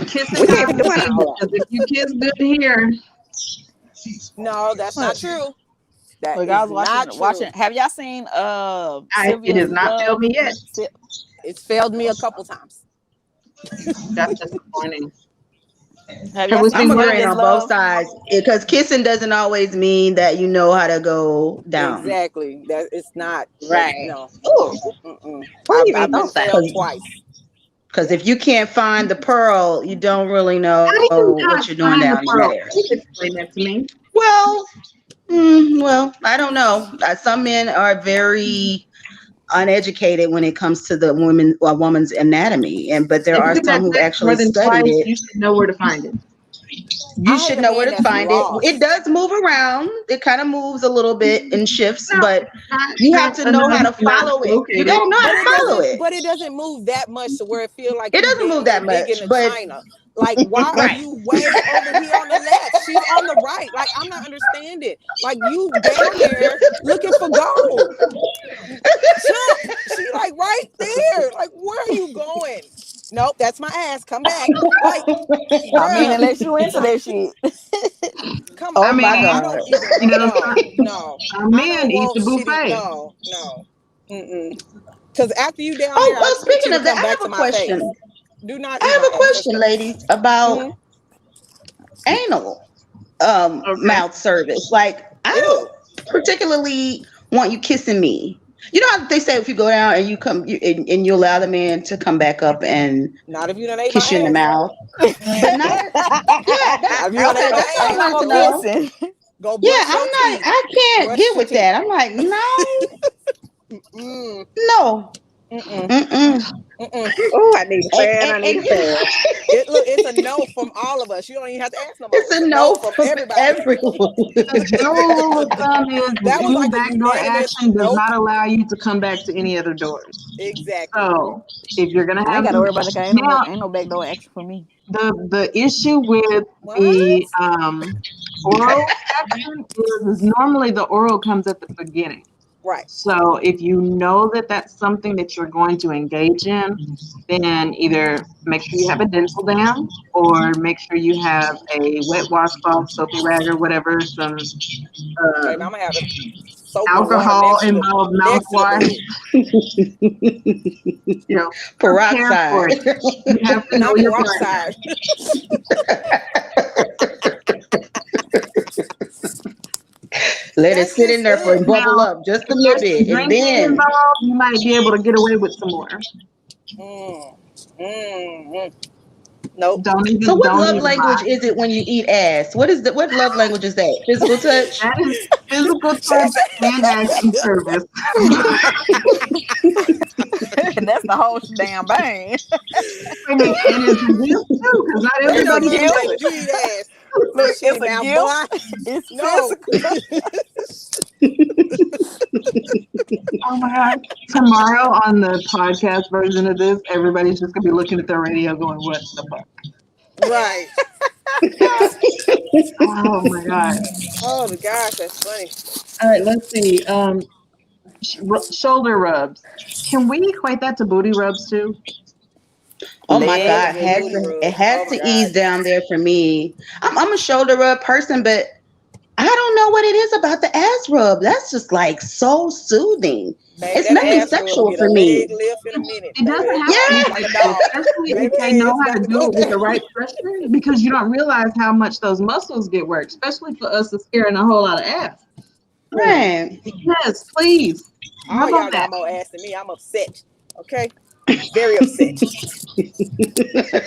Kissing we can't be causes doing pain all because if you kiss good here, No, that's not Look, true. That look, I is was not watching. true. Have y'all seen it Sylvia's has not failed Love? me yet. It's failed me a couple times. That's disappointing. Have Have y'all we seen I'm seen what? agreeing Sylvia's on both Love? sides because kissing doesn't always mean that you know how to go down. Exactly. That it's not. that. That Right. no. Oh, Mm-mm. What even I've been thought that? failed twice. because if you can't find the pearl, you don't really How do know you what not you're doing find the down in pearl? there. Please explain that to me. Well, I don't know. Some men are very uneducated when it comes to the woman's anatomy, but there If are you've some had who sex more actually than studied twice, it. you should know where to find it. You I hate should a know where man to that's find it. It lost. does move around. It kind of moves a little bit in shifts, No, but not you have fast to know how enough, to not follow it. You located. got to know how to follow it. But it doesn't move that much to where it feel like It you doesn't move damn near that digging much, to but China. Like, why are right. you way over here on the left? She's on the right. Like, I'm not understanding. Like, you down there looking for gold. Chump. She like right there. Like, where are you going? Nope, that's my ass. Come back. Like, I mean, bruh, unless you into that shit. come Oh on. my I God. don't even You want. know, No. some I men don't eat want the shitty. buffet. No. Mm-mm. Because after you down Oh, there, I well, expect you speaking to of that, come back to my face. Do not I eat have my a ass. Let's question, go. ladies, about Mm-hmm. anal Okay. mouth service. Like, I Ew. don't particularly want you kissing me. You know how they say if you go down and and you allow the man to come back up and Not if you done ate my kiss you in the ass. mouth, but not. Yeah, Not if you done ate okay. my That's what I Ain't no ass. wanted more to know. kissing. Go Yeah, brush your teeth. I can't Brush get your with teeth. that. I'm like, no, Mm. no. Oh, I need a fan. I need a fan. Look, it's a no from all of us. You don't even have to ask no more. It's a no from everybody. everyone. The general rule of thumb is That was any like a backdoor unanimous action does nope. not allow you to come back to any other doors. Exactly. So if you're gonna I ain't have gotta worry about the guy. Ain't now, no backdoor action for me. the issue with What? the oral action is normally the oral comes at the beginning. Right. So if you know that that's something that you're going to engage in, then either make sure you have a dental dam or make sure you have a wet washcloth, soapy rag, or whatever, some Baby, I'm gonna have a soap alcohol and involved next to the mouthwash. You know, prepare for Peroxide. it. You have to know not your peroxide. Let it That's sit in there for just it. bubble Now, up just a if little there's some bit, and drinking then involved, you might be able to get away with some more. Nope. So what Don't love even language lie. is it when you eat ass? What love language is that? Physical touch? That is physical touch and acts of service. That's the whole damn bang. I mean, and it's a gift too, because not Ain't no everybody love gift. language. You eat ass. Look, Shit, it's a now, gift. boy. It's No. Oh my God. Tomorrow on the podcast version of this, everybody's just gonna be looking at their radio going, what the fuck? Right. Oh my God. Oh my gosh, that's funny. All right, let's see. Shoulder rubs. Can we equate that to booty rubs too? Oh my Leg. God, Booty rub. it has Oh my to ease God. down there for me. I'm a shoulder rub person, but I don't know what it is about the ass rub. That's just like so soothing. Baby, It's that nothing ass rub sexual get for a me. leg lift in a minute. It doesn't Baby, have to be like a sexual, dog. especially if Baby, they know it's how got to to do go it with the there. right pressure, because you don't realize how much those muscles get worked, especially for us that's carrying a whole lot of ass. Right. Yes, please. All Rub on y'all that. got more ass than me. I'm upset. Okay? Very upset.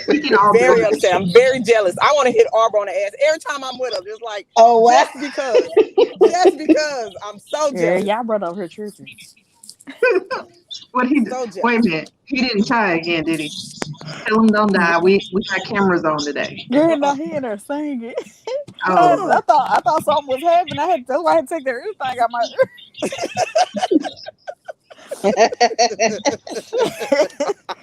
We can all do Very it. upset. I'm very jealous. I want to hit Arbor on the ass every time I'm with her. Just like, Oh wow. just because. Just because. I'm so Yeah, jealous. y'all brother over here tripping. What he? So jealous. Wait a minute. He didn't try again, did he? Tell him don't die. We got cameras on today. Girl, no, he in there singing. Oh, I thought something was happening. That's why I had to take their ear thing out my ear.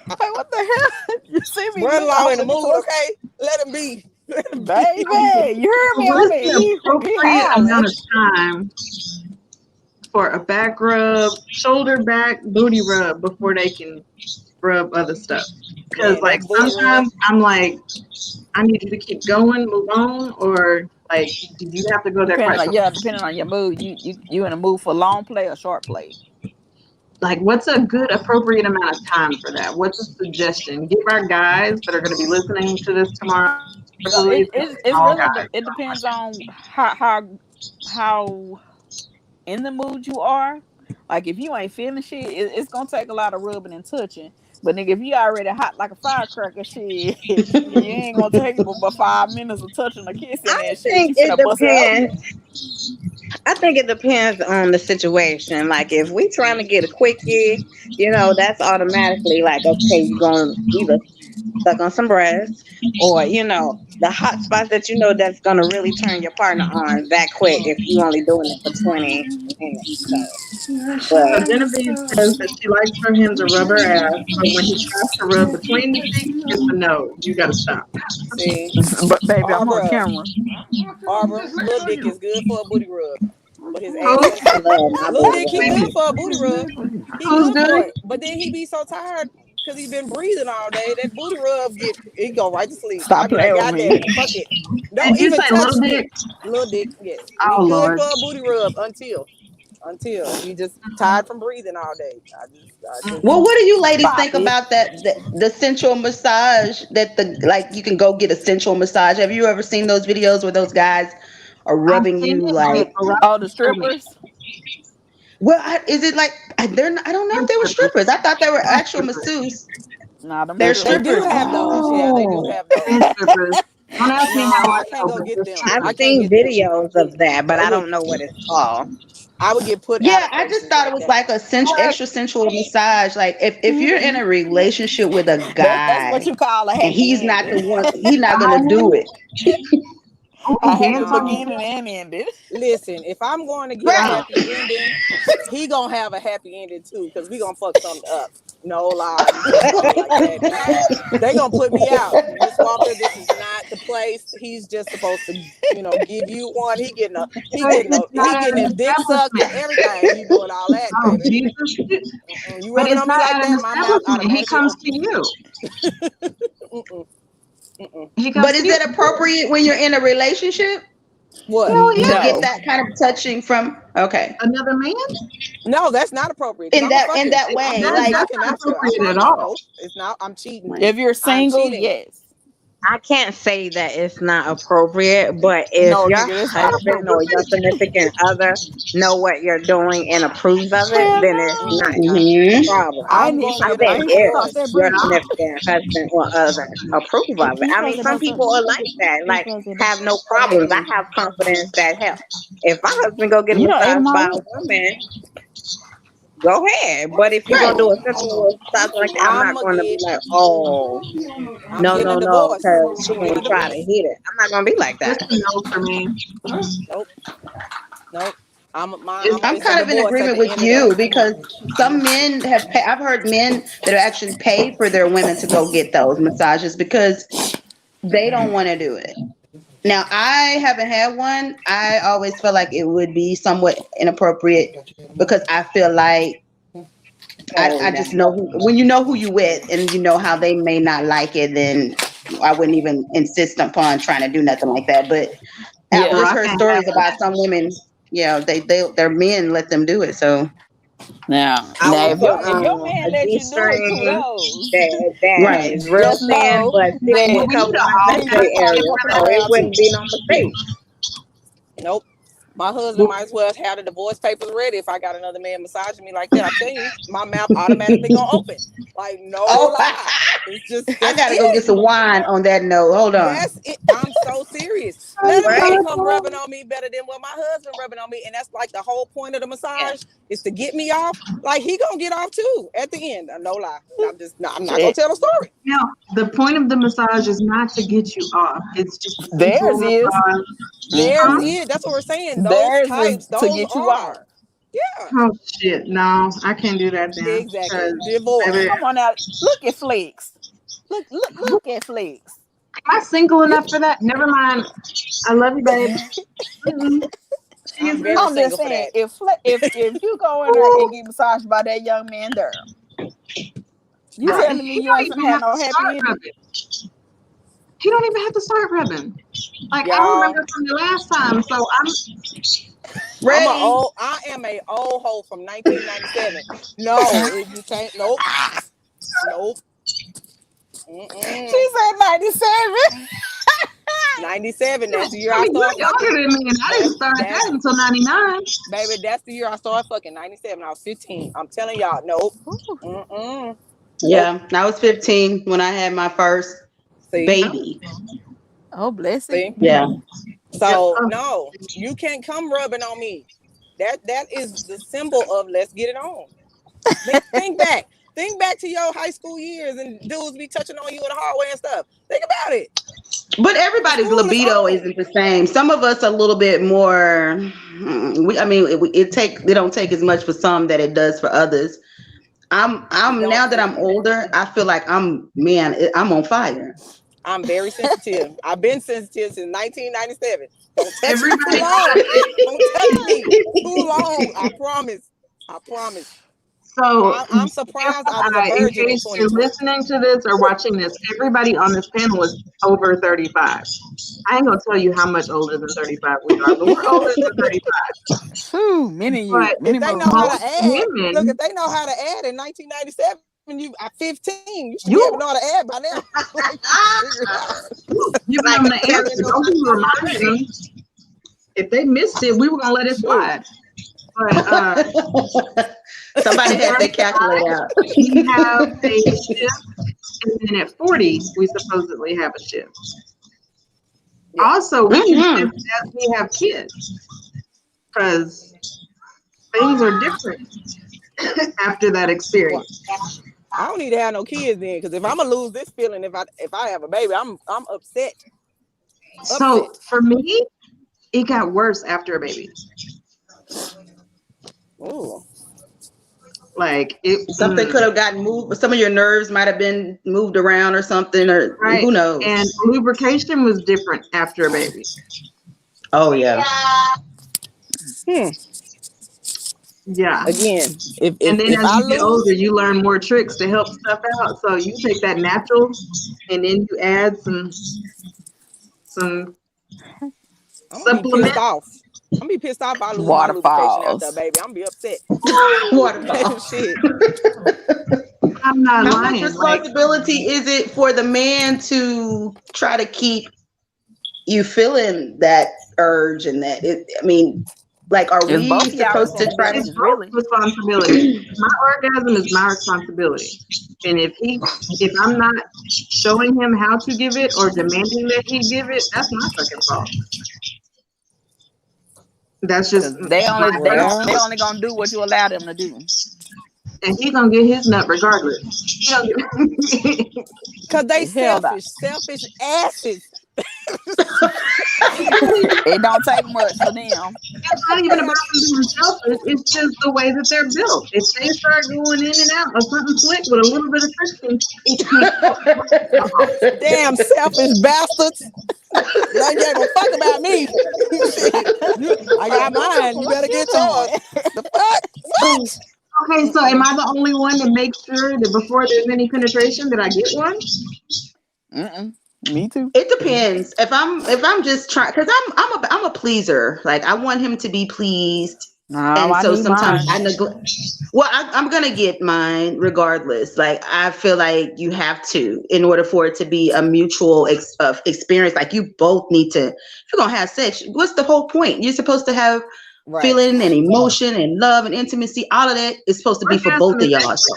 Like, what the hell? You see me? Brother-in-law in the mood, okay? Let him be. Baby, you heard me? what's I mean, the he appropriate hollering. amount of time for a back rub, shoulder back, booty rub before they can rub other stuff? Because Man, like that booty sometimes I'm like, I need you to keep going, move on, or like, do you have to go there quite? Depending on your mood. You in a mood for long play or short play? Like, what's a good appropriate amount of time for that? What's a suggestion? Give our guys that are going to be listening to this tomorrow. It's really it depends on how in the mood you are. Like if you ain't feeling shit, it's gonna take a lot of rubbing and touching. But nigga, if you already hot like a firecracker, shit, you ain't gonna take but 5 minutes of touching or kissing I and shit. think You it finna bust it out. depends. I think it depends on the situation. Like if we trying to get a quickie, that's automatically like, okay, you're gonna either suck on some breasts or the hot spots that that's gonna really turn your partner on that quick if you only doing it for 20 minutes. So Genevieve says that she likes for him to rub her ass, but when he tries to rub between the cheeks, it's a no. You got to stop. See, But baby, I'm on Arbor, camera. little dick is good for a booty rub. But his Who? ass, I love my little booty dick, he rub. good for a booty rub. He Who's good for good? it. But then he be so tired because he been breathing all day. That booty rub he go right to sleep. Stop I be like, playing with God me. damn it, fuck it. Don't Did you even say touch little me. dick? Little dick, yes. Oh, We good Lord. for a booty rub until he just tired from breathing all day. I just Well, what do you ladies Stop think it. about that? The sensual massage you can go get a sensual massage. Have you ever seen those videos where those guys are rubbing you like? Oh, the strippers. Well, is it like I don't know if they were strippers. I thought they were actual masseuses. Nah, them They're They do strippers. have those. Yeah, they do have those. Strippers. Don't ask me No, how I can't go get them. I I've can't seen get them. videos of that, but I don't know what it's called. I would get put out. Yeah, I just thought it was like a extra sensual massage. Like if you're in a relationship with a That's what guy you call a happy and he's not ending. the one, he's not gonna do it. A happy No. beginning and ending. Listen, if I'm going to get a Right. happy ending, he gonna have a happy ending too, because we gonna fuck something up. No lie. They gonna put me out. Miss Walker, this is not the place. He's just supposed to, give you one. He getting his dick sucked and everything. You doing all that, Oh, baby. Jesus. You But rubbing it's on me not like an that, my mouth establishment. He automatically comes to you. Mm-mm. Mm-mm. He comes But to is you. it appropriate when you're in a relationship What? Hell to yeah. get that kind of touching from? Okay, Another man? No, that's not appropriate. 'Cause in I'm that fucking- way, I'm like fucking not after. appropriate I at promise. all. Nope, it's not. I'm cheating. If you're single, cheating. yes. I can't say that it's not appropriate, but if No, your nigga, it's not. husband or your significant other know what you're doing and approve of it, Hell then it's no. not Mhm. a problem. I I'm need gonna I get said a I ain't if cross that your bridge. significant husband or other approve of it. I mean, some people are like that, like have no problems. I have confidence that hell, if my husband go get You don't ate massaged them by a already. woman, go ahead. But if you're gonna do a sensual massage like that, I'm not going to be like, oh, I'm no, getting no, a no, divorce. because she I'm getting gonna a try to divorce. hit it. I'm not gonna be like Just that. a no for me. Nope. I'm I'm kind of in agreement with you because some men have. I've heard men that have actually paid for their women to go get those massages because they don't want to do it. Now, I haven't had one. I always feel like it would be somewhat inappropriate because I feel like I just know when you know who you with and you know how they may not like it, then I wouldn't even insist upon trying to do nothing like that. But I've Yeah. just heard stories about some women. Yeah, their men let them do it. So Now I if will your put man a let you do it, G-string kudos. that Right. is real Just thin, know but still that will cover my ventral area, so it wouldn't be no mistake. Nope. My husband might as well have the divorce papers ready if I got another man massaging me like that. I tell you, my mouth automatically gonna open. Like no lie. It's just I gotta go get some wine on that note. Hold on. That's it. I'm so serious. Let him come rubbing on me better than what my husband rubbing on me, and that's like the whole point of the massage is to get me off. Like he gonna get off too at the end. No lie. I'm not gonna tell a story. No, the point of the massage is not to get you off. It's just a Theirs simple is. massage. Theirs is. That's what we're saying. Those Theirs types. is Those to get you are. out. Yeah. Oh shit, no, I can't do that then. Exactly. 'Cause, Divorce. baby, Come on out. Look at Flex. Look at Flex. am I single enough for that? Never mind. I love you, babe. Mm-mm. She is very I'm single just for saying, that. if you go in there and get massaged by that young man there, you telling me He you don't ain't even finna have have no to happy start ending? rubbing. He don't even have to start rubbing. Like I Y'all. remember from the last time, so Ready? I am a old hoe from 1997. No, you can't. Nope. Nope. Mm-mm. She said 97. 97. That's the year I I mean, you're started younger fucking. than me, and I didn't start that until '99. Baby, that's the year I started fucking. 97. I was 15. I'm telling y'all, nope. Mm-mm. Yeah, I was 15 when I had my first baby. Oh, bless See? it. Yeah. So no, you can't come rubbing on me. That is the symbol of let's get it on. Think back. Think back to your high school years and dudes be touching on you in the hallway and stuff. Think about it. But everybody's libido isn't the same. Some of us are a little bit more. It don't take as much for some that it does for others. I'm now that I'm older, I feel like I'm on fire. I'm very sensitive. I've been sensitive since 1997. Don't touch me too long. Don't touch me too long. I promise. So I'm surprised I was a in virgin in case you're 2020. listening to this or watching this, everybody on this panel is over 35. I ain't gonna tell you how much older than 35 we are, but we're older than 35. Whew, many But many If they more. know how to add, women, look, if they know how to add in 1997, you at 15, you should be able to know how to add by now. Giving them the answer. Don't be reminding them. If they missed it, we were gonna let it slide. But somebody had their calculator out. We have a shift, and then at 40, we supposedly have a shift. Also, we can shift as we have kids, because things are different after that experience. I don't need to have no kids then, because if I'm gonna lose this feeling, if I have a baby, I'm upset. So for me, it got worse after a baby. Ooh. Like something could have gotten moved. Some of your nerves might have been moved around or something, or right. Who knows? And lubrication was different after a baby. Oh yeah. Yeah. Again, if and then if as I you get older, you learn more tricks to help stuff out. So you take that natural, and then you add some supplement. I'm gonna be pissed off if I lose my lubrication after a baby. I'm gonna be upset. Waterfalls. Shit. I'm not How lying. much responsibility is it for the man to try to keep you feeling that urge and that? I mean, like, are we supposed to try to? It's both responsibility. My orgasm is my responsibility, and if I'm not showing him how to give it or demanding that he give it, that's my fucking fault. That's just they only gonna do what you allow them to do, and he gonna get his nut regardless. Cause they selfish asses. It don't take much for them. It's not even about them being selfish. It's just the way that they're built. If they start going in and out of something slick with a little bit of friction, damn selfish bastards. Now you ain't gonna fuck about me. I got mine. You better get yours. The fuck? Okay, so am I the only one that makes sure that before there's any penetration that I get one? Me too. It depends. If I'm just trying, because I'm a pleaser. Like, I want him to be pleased. And so sometimes I neglect. Well, I'm gonna get mine regardless. Like, I feel like you have to, in order for it to be a mutual experience. Like, you both need to. If you're gonna have sex, what's the whole point? You're supposed to have feeling and emotion and love and intimacy. All of that is supposed to be for both of y'all. So.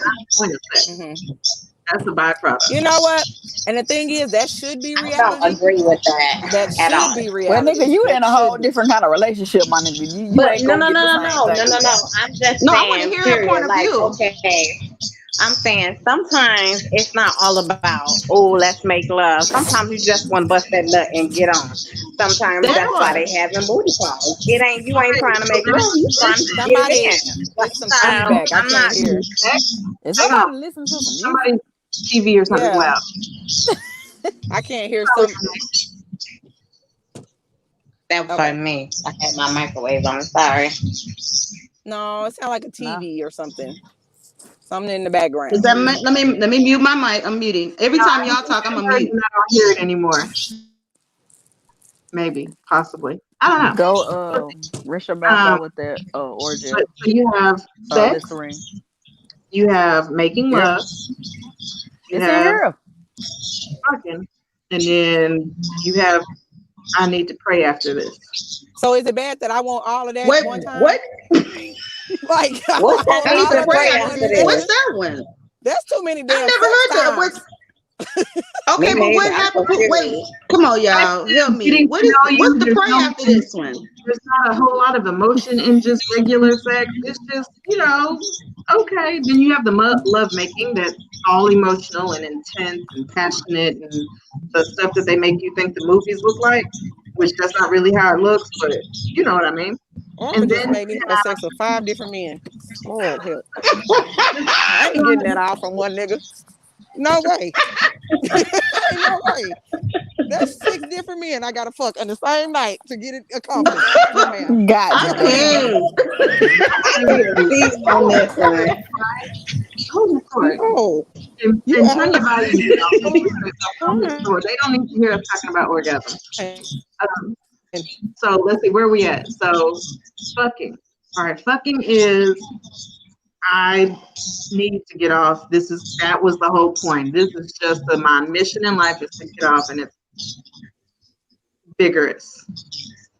That's a byproduct. You know what? And the thing is, that should be reality. I don't agree with that. That should be reality. Well, nigga, you in a whole different kind of relationship, my nigga. You but ain't no. I'm just saying. I want to hear your point of view. Okay, I'm saying sometimes it's not all about let's make love. Sometimes you just want to bust that nut and get on. Sometimes that's why they having booty calls. You ain't trying to make love. You trying to get in. Some feedback. I'm not here. Is somebody listening to some music? TV or something loud. I can't hear something. That was me. I had my microwave on. Sorry. No, it sounds like a TV or something. Something in the background. Is that let me mute my mic. I'm muting. Every time y'all talk, I'm gonna mute. I don't hear it anymore. Maybe, possibly. I don't know. Go, Risha back out with that orgy. So you have sex. You have making love. You have fucking, and then you have. I need to pray after this. So is it bad that I want all of that Wait, one time? what? Like, I need to pray after this. What's that one? That's too many damn. I never heard that. What's okay, but what happened? Wait, come on, y'all, help me. What's the pray after this one? There's not a whole lot of emotion in just regular sex. It's just, okay. Then you have the love making that's all emotional and intense and passionate and the stuff that they make you think the movies look like, which that's not really how it looks, but you know what I mean. And then made me have sex with 5 different men. Lord help. I ain't getting that out from one nigga. No way. No way. That's 6 different men I gotta fuck on the same night to get it accomplished. No, man. Gotcha. On this one. Oh, and turn your body on the store. They don't need to hear us talking about orgasm. So let's see where we at. So fucking. All right, fucking is. I need to get off. That was the whole point. This is just my mission in life is to get off, and it's vigorous.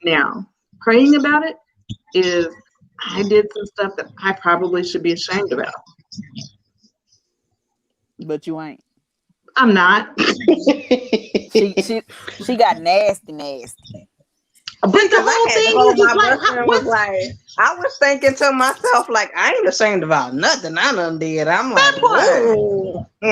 Now, praying about it is I did some stuff that I probably should be ashamed about. But you ain't. I'm not. She got nasty. But the Because whole I had to thing hold is just my like, breath and was like, I was thinking to myself, like, I ain't ashamed about nothing I done did. I'm that like, part. whoa. We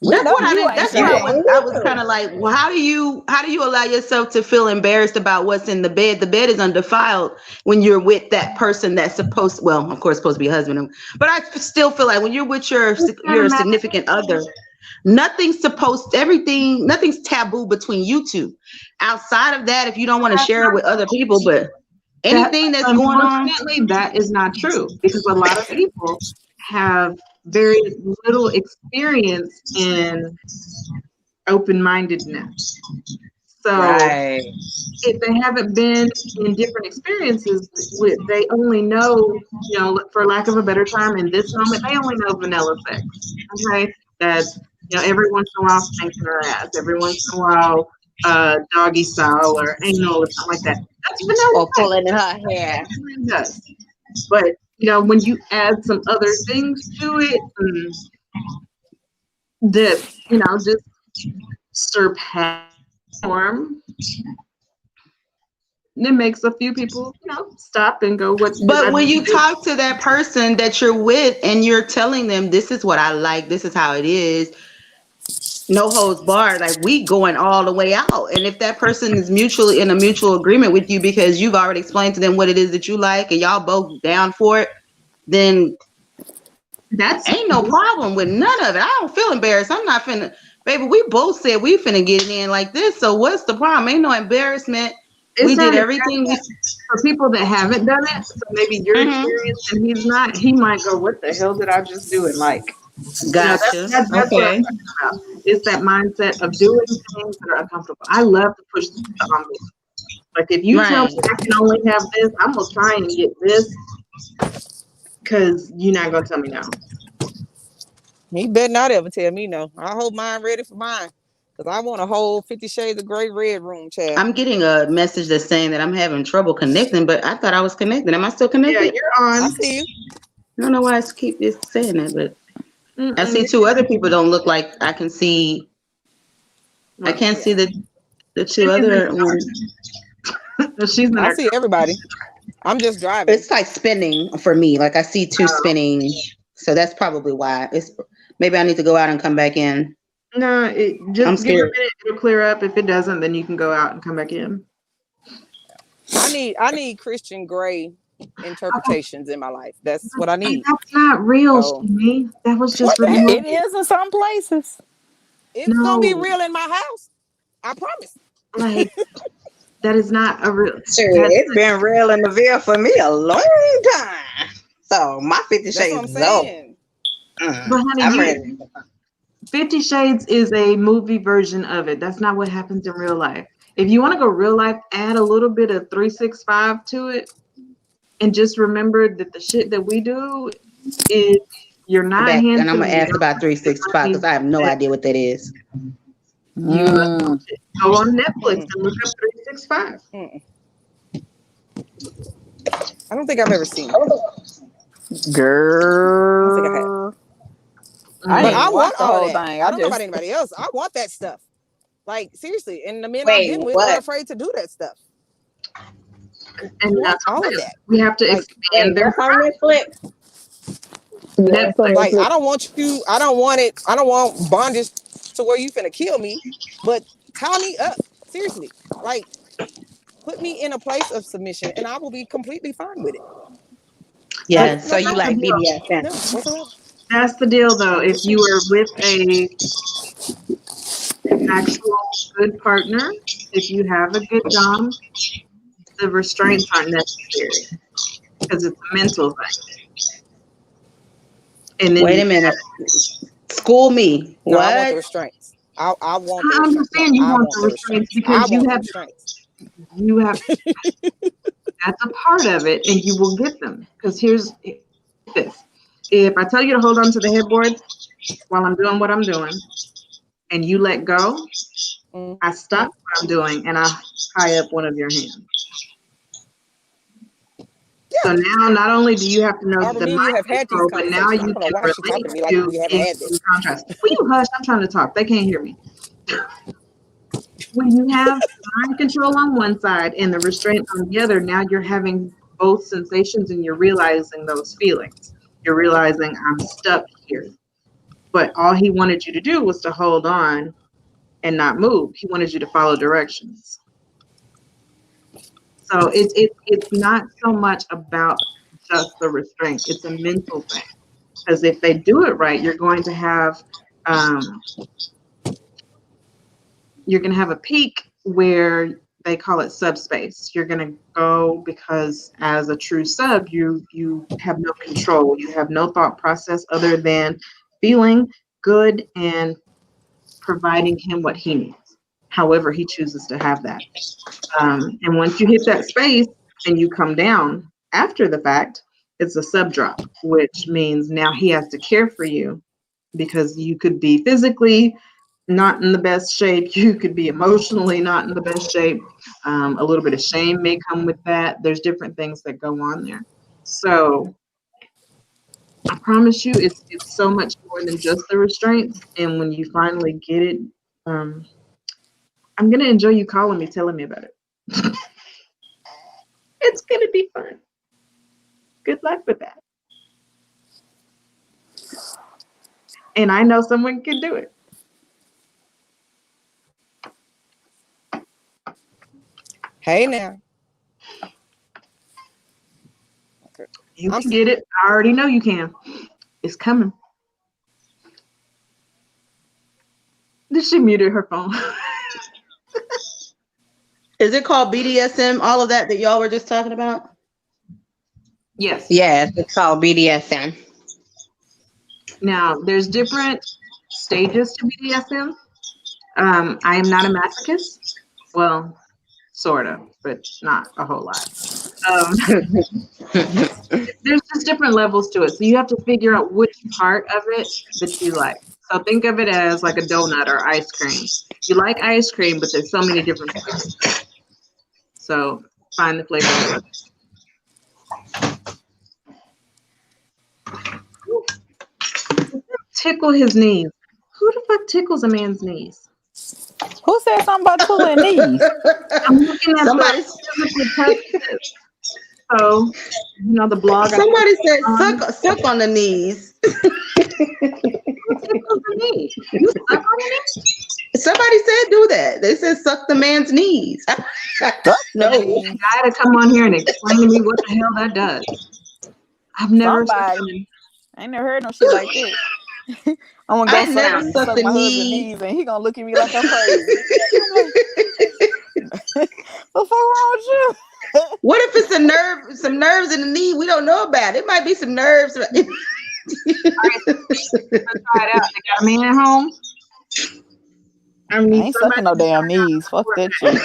That's know what I you didn't. ain't That's why shy. I was kind of like, well, how do you allow yourself to feel embarrassed about what's in the bed? The bed is undefiled when you're with that person that's supposed, well, of course, supposed to be a husband, but I still feel like when you're with your significant other, nothing's taboo between you two. Outside of that, if you don't want to share it with other people, but anything that's going on. Unfortunately, that is not true because a lot of people have very little experience in open-mindedness. So Right. if they haven't been in different experiences, they only know, for lack of a better term, in this moment, they only know vanilla sex. Okay, that's every once in a while spanking her ass, every once in a while doggy style or anal or something like that. That's vanilla Or sex. pulling in her hair. It does. But when you add some other things to it, that just surpass norm, it makes a few people stop and go, what? But when you talk to that person that you're with and you're telling them, this is what I like, this is how it is, no holds barred, like we going all the way out. And if that person is mutually in a mutual agreement with you because you've already explained to them what it is that you like and y'all both down for it, then that's ain't no problem with none of it. I don't feel embarrassed. I'm not finna, baby, we both said we finna get it in like this. So what's the problem? Ain't no embarrassment. We did everything. For people that haven't done it, so maybe you're experienced and he's not, he might go, what the hell did I just do? And like, gotcha. That's what I'm talking about. It's that mindset of doing things that are uncomfortable. I love to push the envelope. Like if you tell me I can only have this, I'm gonna try and get this because you're not gonna tell me no. He better not ever tell me no. I hope mine ready for mine. Because I want a whole 50 Shades of Grey red room, Chad. I'm getting a message that's saying that I'm having trouble connecting, but I thought I was connected. Am I still connected? Yeah, you're on. I see you. I don't know why it's saying that, but I see two other people don't look like I can see. I can't see the two other ones. I see everybody. I'm just driving. It's like spinning for me. Like I see two spinning. So that's probably why. Maybe I need to go out and come back in. No, just give it a minute. It'll clear up. If it doesn't, then you can go out and come back in. I need Christian Grey interpretations in my life. That's what I need. That's not real to me. That was just it is in some places. It's gonna be real in my house. I promise. Like that is not a real. Sure, it's been real in the Ville for me a long time. So my 50 Shades is over. But honey, 50 Shades is a movie version of it. That's not what happens in real life. If you want to go real life, add a little bit of 365 to it, and just remember that the shit that we do is you're not. And I'm gonna ask about 365 because I have no idea what that is. You go on Netflix and look up 365. I don't think I've ever seen it. Girl. I don't think I have. But I want the whole thing. I don't know about anybody else. I want that stuff. Like seriously, and the men I've been with are afraid to do that stuff. And that's all of that. We have to expand their Netflix. Like I don't want you. I don't want it. I don't want bondage to where you finna kill me. But tie me up. Seriously, like put me in a place of submission, and I will be completely fine with it. Yeah. So you like BDSM? No, that's the deal, though. If you are with an actual good partner, if you have a good dom, the restraints aren't necessary because it's a mental thing. And then wait a minute. School me. No, what? I want the restraints. I want. I understand you want the restraints because you have. You have. That's a part of it, and you will get them. Because here's this: if I tell you to hold on to the headboard while I'm doing what I'm doing, and you let go, I stop what I'm doing and I tie up one of your hands. Yeah. So now, not only do you have to know that you have had these, but now you can relate to in contrast. Will you hush? I'm trying to talk. They can't hear me. when you have mind control on one side and the restraint on the other, now you're having both sensations and you're realizing those feelings. You're realizing I'm stuck here. But all he wanted you to do was to hold on and not move. He wanted you to follow directions. So it's not so much about just the restraint. It's a mental thing. Because if they do it right, you're going to have a peak where they call it subspace. You're going to go because as a true sub, you have no control. You have no thought process other than feeling good and providing him what he needs, however he chooses to have that. And once you hit that space and you come down after the fact, it's a sub drop, which means now he has to care for you because you could be physically not in the best shape. You could be emotionally not in the best shape. A little bit of shame may come with that. There's different things that go on there. So I promise you, it's so much more than just the restraints. And when you finally get it, I'm going to enjoy you calling me, telling me about it. It's going to be fun. Good luck with that. And I know someone can do it. Hey now. You can get it. I already know you can. It's coming. Did she muted her phone? Is it called BDSM? All of that y'all were just talking about? Yes. Yes, it's called BDSM. Now, there's different stages to BDSM. I am not a masochist. Well, sort of, but not a whole lot. There's just different levels to it. So you have to figure out which part of it that you like. So think of it as like a donut or ice cream. You like ice cream, but there's so many different flavors. So find the flavor. Tickle his knees. Who the fuck tickles a man's knees? Who said something about tickling knees? I'm looking at Somebody. So, the blog. Somebody said suck on the knees. Who tickles the knee? You suck on the knee? Somebody said do that. They said suck the man's knees. No. You gotta come on here and explain to me what the hell that does. I've never. Somebody. I ain't never heard no shit like that. I'm gonna go never suck the my knee. husband's knees, and he gonna look at me like I'm crazy. What the fuck wrong with you? What if it's some nerves in the knee we don't know about? It might be some nerves. All right, let's try it out. They got a man at home. I ain't sucking no damn knees. Fuck that shit.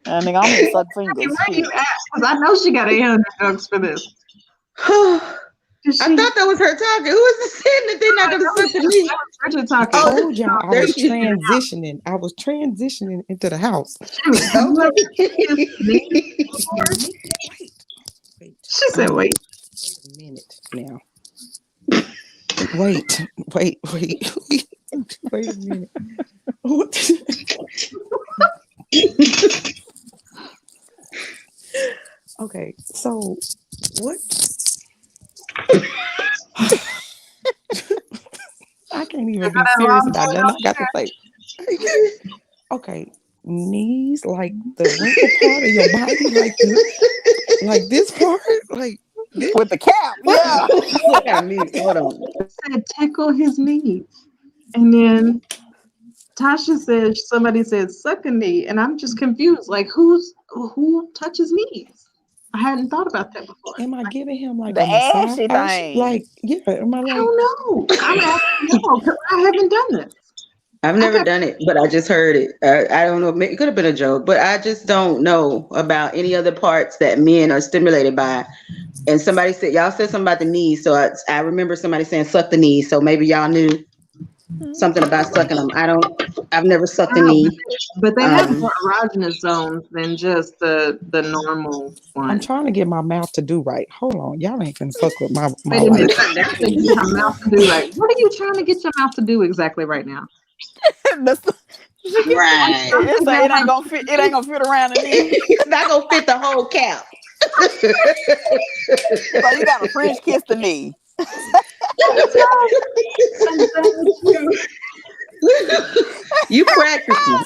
Nigga, I'm gonna suck fingers. Where you at? Because I know she got 800 jokes for this. I thought that was her talking. Who is this saying that they're not going to suck the knee? Richard talking. I told y'all I was transitioning. I was transitioning into the house. She said, wait. Wait a minute now. Wait a minute. Okay, so what? I can't even be serious about that. I got to say, okay, knees, like the wrinkle part of your body, like this part, like this? With the cap. Yeah. Hold on. Said tickle his knees, and then Tasha said somebody said suck a knee, and I'm just confused. Like who touches knees? I hadn't thought about that before. Am I giving him like the a massage? ashy thing? Like, yeah, am I like? I don't know. I haven't done this. I've never done it, but I just heard it. I don't know. It could have been a joke, but I just don't know about any other parts that men are stimulated by. And somebody said, y'all said something about the knees. So I remember somebody saying suck the knees. So maybe y'all knew something about sucking them. I don't. I've never sucked a knee. But they have more erogenous zones than just the normal one. I'm trying to get my mouth to do right. Hold on, y'all ain't finna fuck with my Wait a minute. life. That's what you have mouth to do. Like, what are you trying to get your mouth to do exactly right now? Right. It ain't gonna fit. It ain't gonna fit around the knee. It's not gonna fit the whole cap. So you gotta French kiss the knee. You practicing.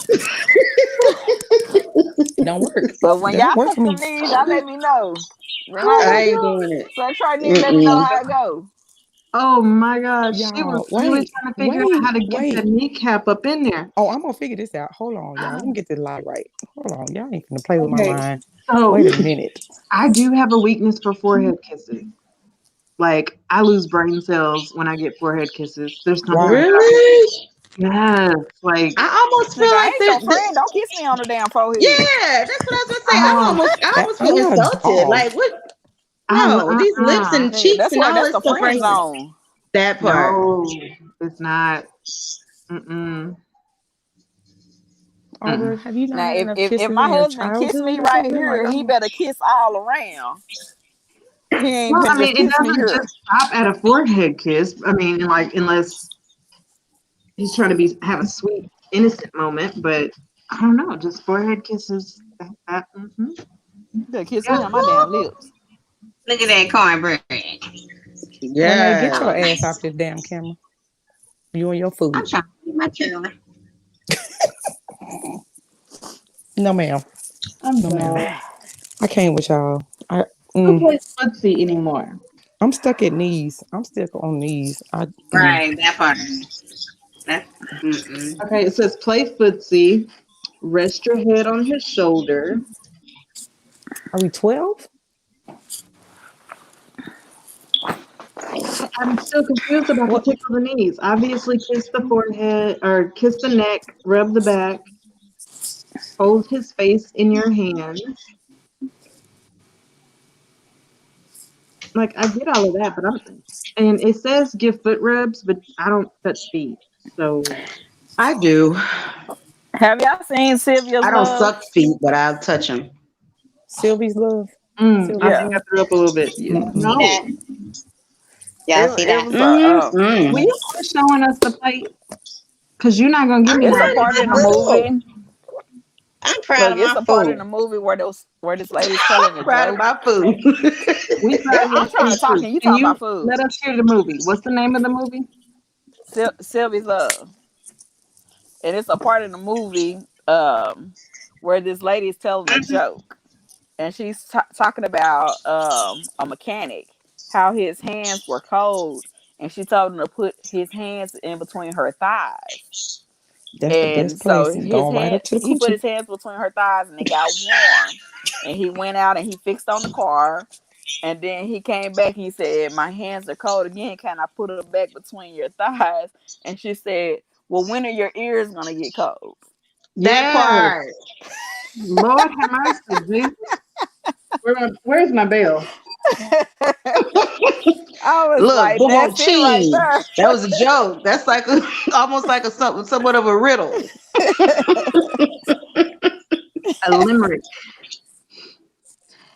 Don't work. But when Don't y'all work fuck for me. the knees, y'all let me know. I ain't doing it. So try knees, let me know how it go. Oh my gosh. She Y'all, was really trying to figure out how to get that kneecap up in there. Oh, I'm gonna figure this out. Hold on, y'all. Let me get this lie right. Hold on, y'all ain't gonna play with my Okay. mind. So Wait a minute. I do have a weakness for forehead kissing. Like, I lose brain cells when I get forehead kisses. There's something. Really? Yes. Like, I almost feel Nigga, I like ain't your friend. Don't kiss me on the damn forehead. Yeah, that's what I was gonna say. I almost feel insulted. dog. Like what? No, these lips and Nigga, cheeks that's and why all that's this the stuff friend right here. zone. That part. no, it's not. Mm-mm. Aubrey, have you not Now, had enough if kisses my in your husband kiss childhood me or right something? here, Like, he better kiss all around. He ain't Well, I finna mean, just it kiss me doesn't here. just stop at a forehead kiss. I mean, like, unless he's trying to have a sweet, innocent moment. But I don't know, just forehead kisses. You better kiss me on my damn lips. Look at that cornbread. Renee, get your ass off this damn camera. You and your food. I'm trying to eat my children. No, ma'am. No, ma'am. I can't with y'all. Who plays footsie anymore? I'm stuck at knees. I'm stuck on knees. Right, that part. That's Okay, it says play footsie. Rest your head on his shoulder. Are we 12? I'm still confused about the tickle the knees. Obviously, kiss the forehead or kiss the neck, rub the back, hold his face in your hands. Like, I get all of that, but and it says give foot rubs, but I don't touch feet. So I do. Have y'all seen Sylvia's I don't Love? suck feet, but I'll touch them. Sylvie's Love? I think I threw up a little bit. No. Y'all see that? Will you quit showing us the plate? Because you're not going to give me It's that. a part in the movie. I'm proud of my It's a part in food. the movie where this lady's telling a Proud joke. of my food. I'm trying to talk and you talking about food. Let us hear the movie. What's the name of the movie? Sylvie's Love. And it's a part in the movie where this lady is telling a joke. And she's talking about a mechanic, how his hands were cold. And she told him to put his hands in between her thighs. That's the best place. Going right up to the He put coochie. his hands between her thighs and it got warm. And he went out and he fixed on the car. And then he came back and he said, my hands are cold again. Can I put it back between your thighs? And she said, well, when are your ears going to get cold? That part. Lord have mercy, Jesus. Where's my bell? I was Look, like, boom, that's it right cheese. there. That was a joke. That's like almost like somewhat of a riddle. A limerick.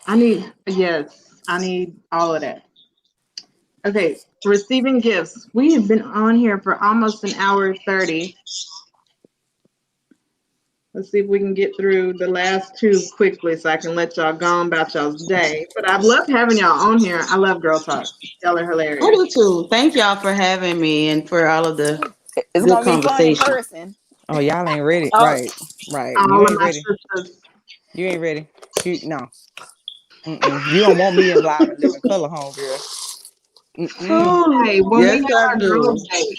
I need all of that. Okay, receiving gifts. We have been on here for almost an hour 30. Let's see if we can get through the last two quickly so I can let y'all go on about y'all's day. But I've loved having y'all on here. I love Girl Talk. Y'all are hilarious. I do too. Thank y'all for having me and for all of the It's good going to be fun in conversation. person. Oh, y'all ain't ready. Oh. Right. All You of ain't my ready. sisters. You ain't ready. No. You don't want me in live and living color, homegirl. Hey, when Yes, we have I our do. girls' date,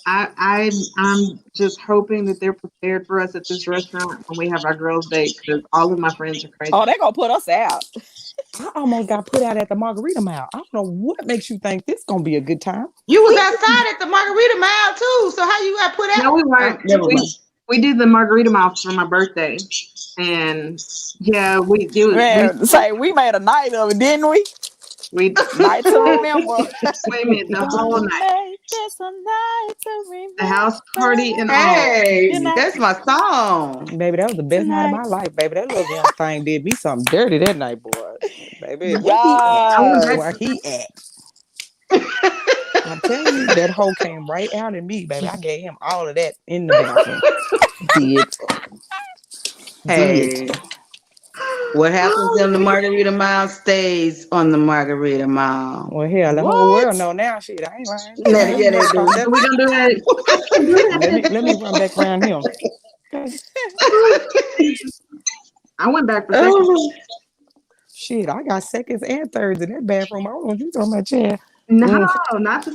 I'm just hoping that they're prepared for us at this restaurant when we have our girls' date because all of my friends are crazy. Oh, they're going to put us out. I almost got put out at the Margarita Mile. I don't know what makes you think this gonna be a good time. You was outside at the Margarita Mile too. So how you got put out? No, we weren't. Never mind. We did the Margarita Mile for my birthday, and yeah, we made a night of it, didn't we? We night to remember. Wait a minute, the whole night. There's some nights to remember. The house party and all. Hey, Tonight. that's my song. Baby, that was the best night of my Tonight. life, baby. That little young thing did me something dirty that night, boy. Baby, where Yes. he at? I'm telling you, that hoe came right out in me, baby. I gave him all of that in the bathroom. Did. Hey, what happens on the Margarita Mile stays on the Margarita Mile. Well, hell, the whole world know now. Shit, I ain't lying. Yeah, they do. We gonna do that. Let me run back around him. I went back for seconds. Shit, I got seconds and thirds in that bathroom. I don't know what you talking about, Chad. No, not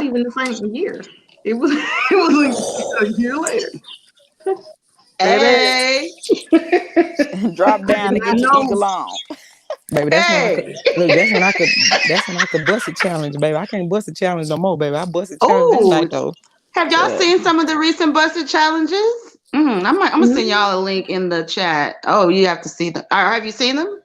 even the same year. It was a year later. Hey, Drop down and get your eagle on. Baby, that's when I could bust a challenge, baby. I can't bust a challenge no more, baby. I busted challenge this night though. Have y'all seen some of the recent busted challenges? I'm gonna send y'all a link in the chat. Oh, you have to see them. Have you seen them?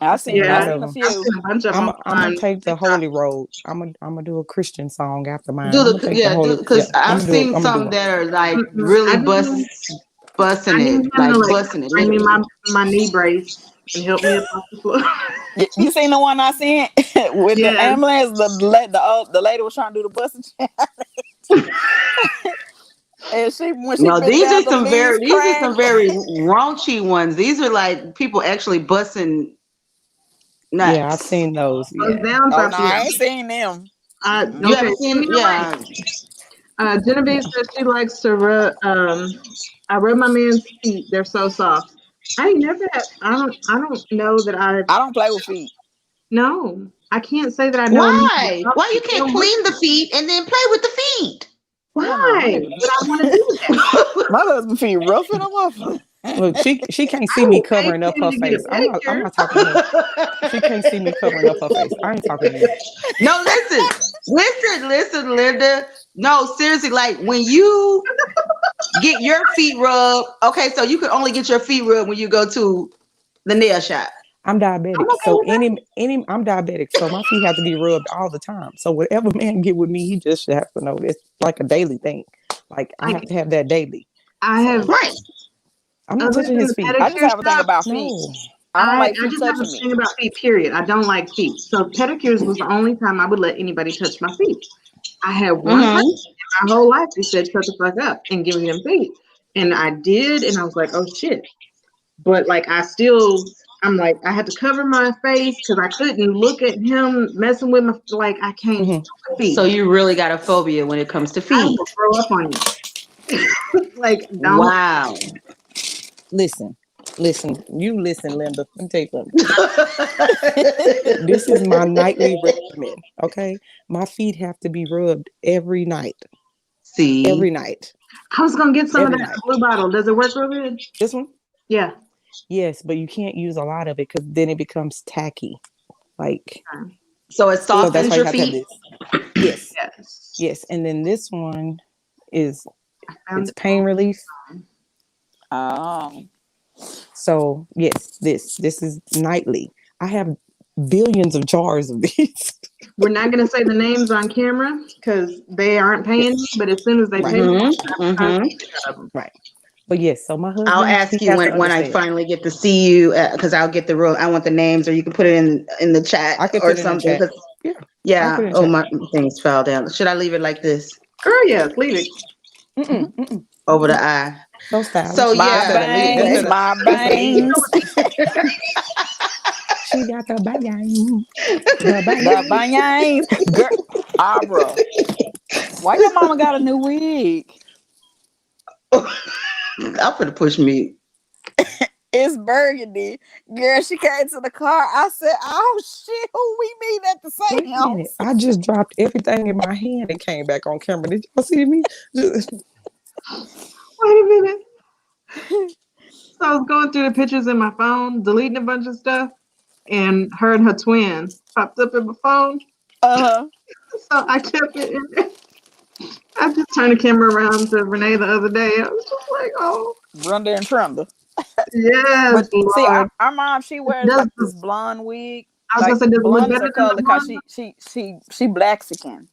I've seen a few. I'm gonna take the holy road. I'm gonna do a Christian song after mine. Because I've seen some that are like really busting it, like busting it. Bring me my knee brace and help me up off the floor. You seen the one I sent with the ambulance? The lady was trying to do the busting challenge. And these are some very raunchy ones. These are like people actually busting nuts. Yeah, I've seen those. Yeah. I ain't seen them. You haven't seen them? Yeah. Genevieve says she likes to rub. I rub my man's feet. They're so soft. I never had. I don't know that I don't play with feet. No, I can't say that I know. Why? Why you can't clean the feet and then play with the feet? Why? But I want to do that. My husband feet rough and I'm Look, she can't see me covering up her face. I'm not talking to her. She can't see me covering up her face. I ain't talking to you. No, listen, Linda. No, seriously, like when you get your feet rubbed, okay, so you can only get your feet rubbed when you go to the nail shop. I'm diabetic, so I'm diabetic, so my feet have to be rubbed all the time. So whatever man get with me, he just should have to know it's like a daily thing. Like I have to have that daily. I have I'm not touching his feet. I just have a thing about feet. I don't like feet just have a touching thing me. about feet, period. I don't like feet. So pedicures was the only time I would let anybody touch my feet. I had one person in my whole life who said, shut the fuck up and give me them feet. And I did, and I was like, oh shit. But like I'm like, I had to cover my face because I couldn't look at him messing with my, like, I can't do feet. So you really got a phobia when it comes to feet. I will throw up on you. Like, don't. Wow. Listen, you listen, Linda. Let me tell you something. This is my nightly regimen, okay? My feet have to be rubbed every night. See? Every night. I was going to get some of that blue bottle. Does it work real good? This one? Yeah. Yes, but you can't use a lot of it because then it becomes tacky. Like, so it softens your feet? Yes. And then this one it's pain relief. So yes, this is nightly. I have billions of jars of these. We're not going to say the names on camera because they aren't paying me, but as soon as they pay me, right. But yes, so my husband. I'll ask you when I finally get to see you because I'll get the real. I want the names, or you can put it in the chat or something. Yeah. Oh, my things fell down. Should I leave it like this? Girl, yes, leave it. Over the eye. So stylish. So my bangs. She got the bangs. The bangs. Girl, Abra. Why your mama got a new wig? I'm gonna push me. It's burgundy. Girl, she came to the car. I said, oh shit, who we meet at the same house? I just dropped everything in my hand and came back on camera. Did y'all see me? Wait a minute. So I was going through the pictures in my phone, deleting a bunch of stuff, and her and her twin popped up in my phone. So I kept it in there. I just turned the camera around to Renee the other day. I was just like, oh. Brenda and Trunda. Yes. But see, our mom, she wears like this blonde wig. I was gonna say, blonde is her color because she Blaxican.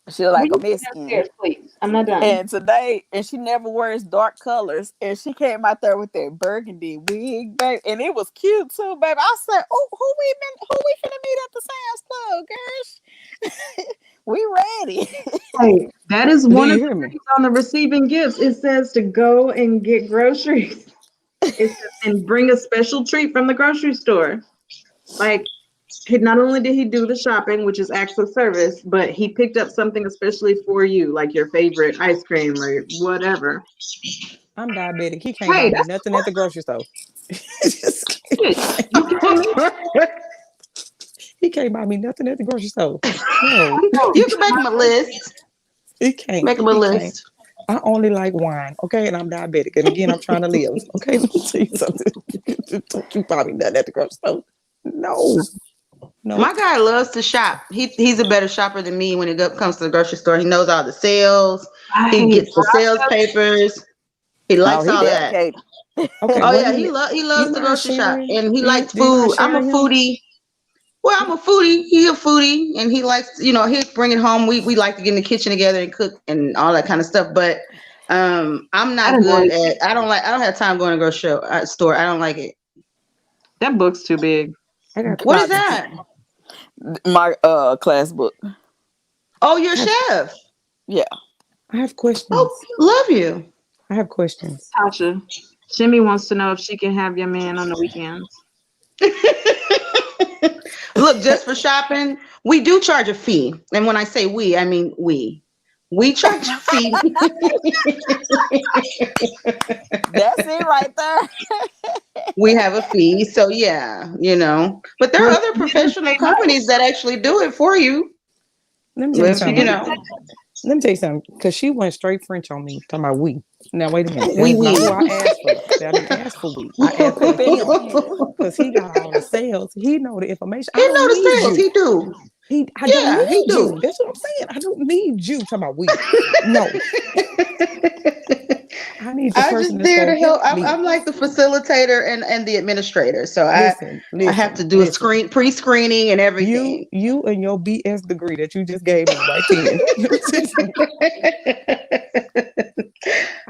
She look like Will a you go Mexican. downstairs, please? I'm not done. And today, and she never wears dark colors. And she came out there with that burgundy wig, babe. And it was cute too, babe. I said, "Oh, who we finna meet at the Sam's Club, girl? We ready." Hey, that is Do one you of hear the me? things on the receiving gifts. It says to go and get groceries. It says, and bring a special treat from the grocery store. Like, not only did he do the shopping, which is acts of service, but he picked up something especially for you, like your favorite ice cream or whatever. I'm diabetic. He can't Hey, buy me that's nothing at the grocery store. it. You kidding me? He can't buy me nothing at the grocery store. No, You can make him a list. he can't. Make him a He list. can't. I only like wine, okay? And I'm diabetic. And again, I'm trying to live. Okay, let me tell you something. Don't you buy me nothing at the grocery store. No. No. My guy loves to shop. He's a better shopper than me when it comes to the grocery store. He knows all the sales. He gets the sales papers. He likes all that. dedicated. Okay, Oh wait yeah, a he minute. he You loves to mind grocery shop, sharing? and he Do likes you mind food. I'm a sharing him? foodie. Well, I'm a foodie. He a foodie, and he likes, he bring it home. We like to get in the kitchen together and cook and all that kind of stuff. But I'm not good at. I don't have time going to grocery store. I don't like it. That book's too big. I got What is questions. that? My class book. Oh, you're a chef. Yeah. I have questions. Oh, love you. I have questions. Tasha, Shimmy wants to know if she can have your man on the weekends. Look, just for shopping, we do charge a fee. And when I say we, I mean we. We charge a fee. That's it right there. We have a fee. So yeah, But there are other professional companies that actually do it for you. Let me tell you If, something. Let me tell you something. Because she went straight French on me. Talking about we. Now wait a minute. That's not what I asked for. I didn't ask for we. I asked for him. Because he got all the sales. He know the information. He know the sales. He do. I don't need you. That's what I'm saying. I don't need you. Talking about we. No. I need the I'm person just there to help. me. I'm like the facilitator and the administrator. So I have to do a pre-screening and everything. You and your BS degree that you just gave me right then.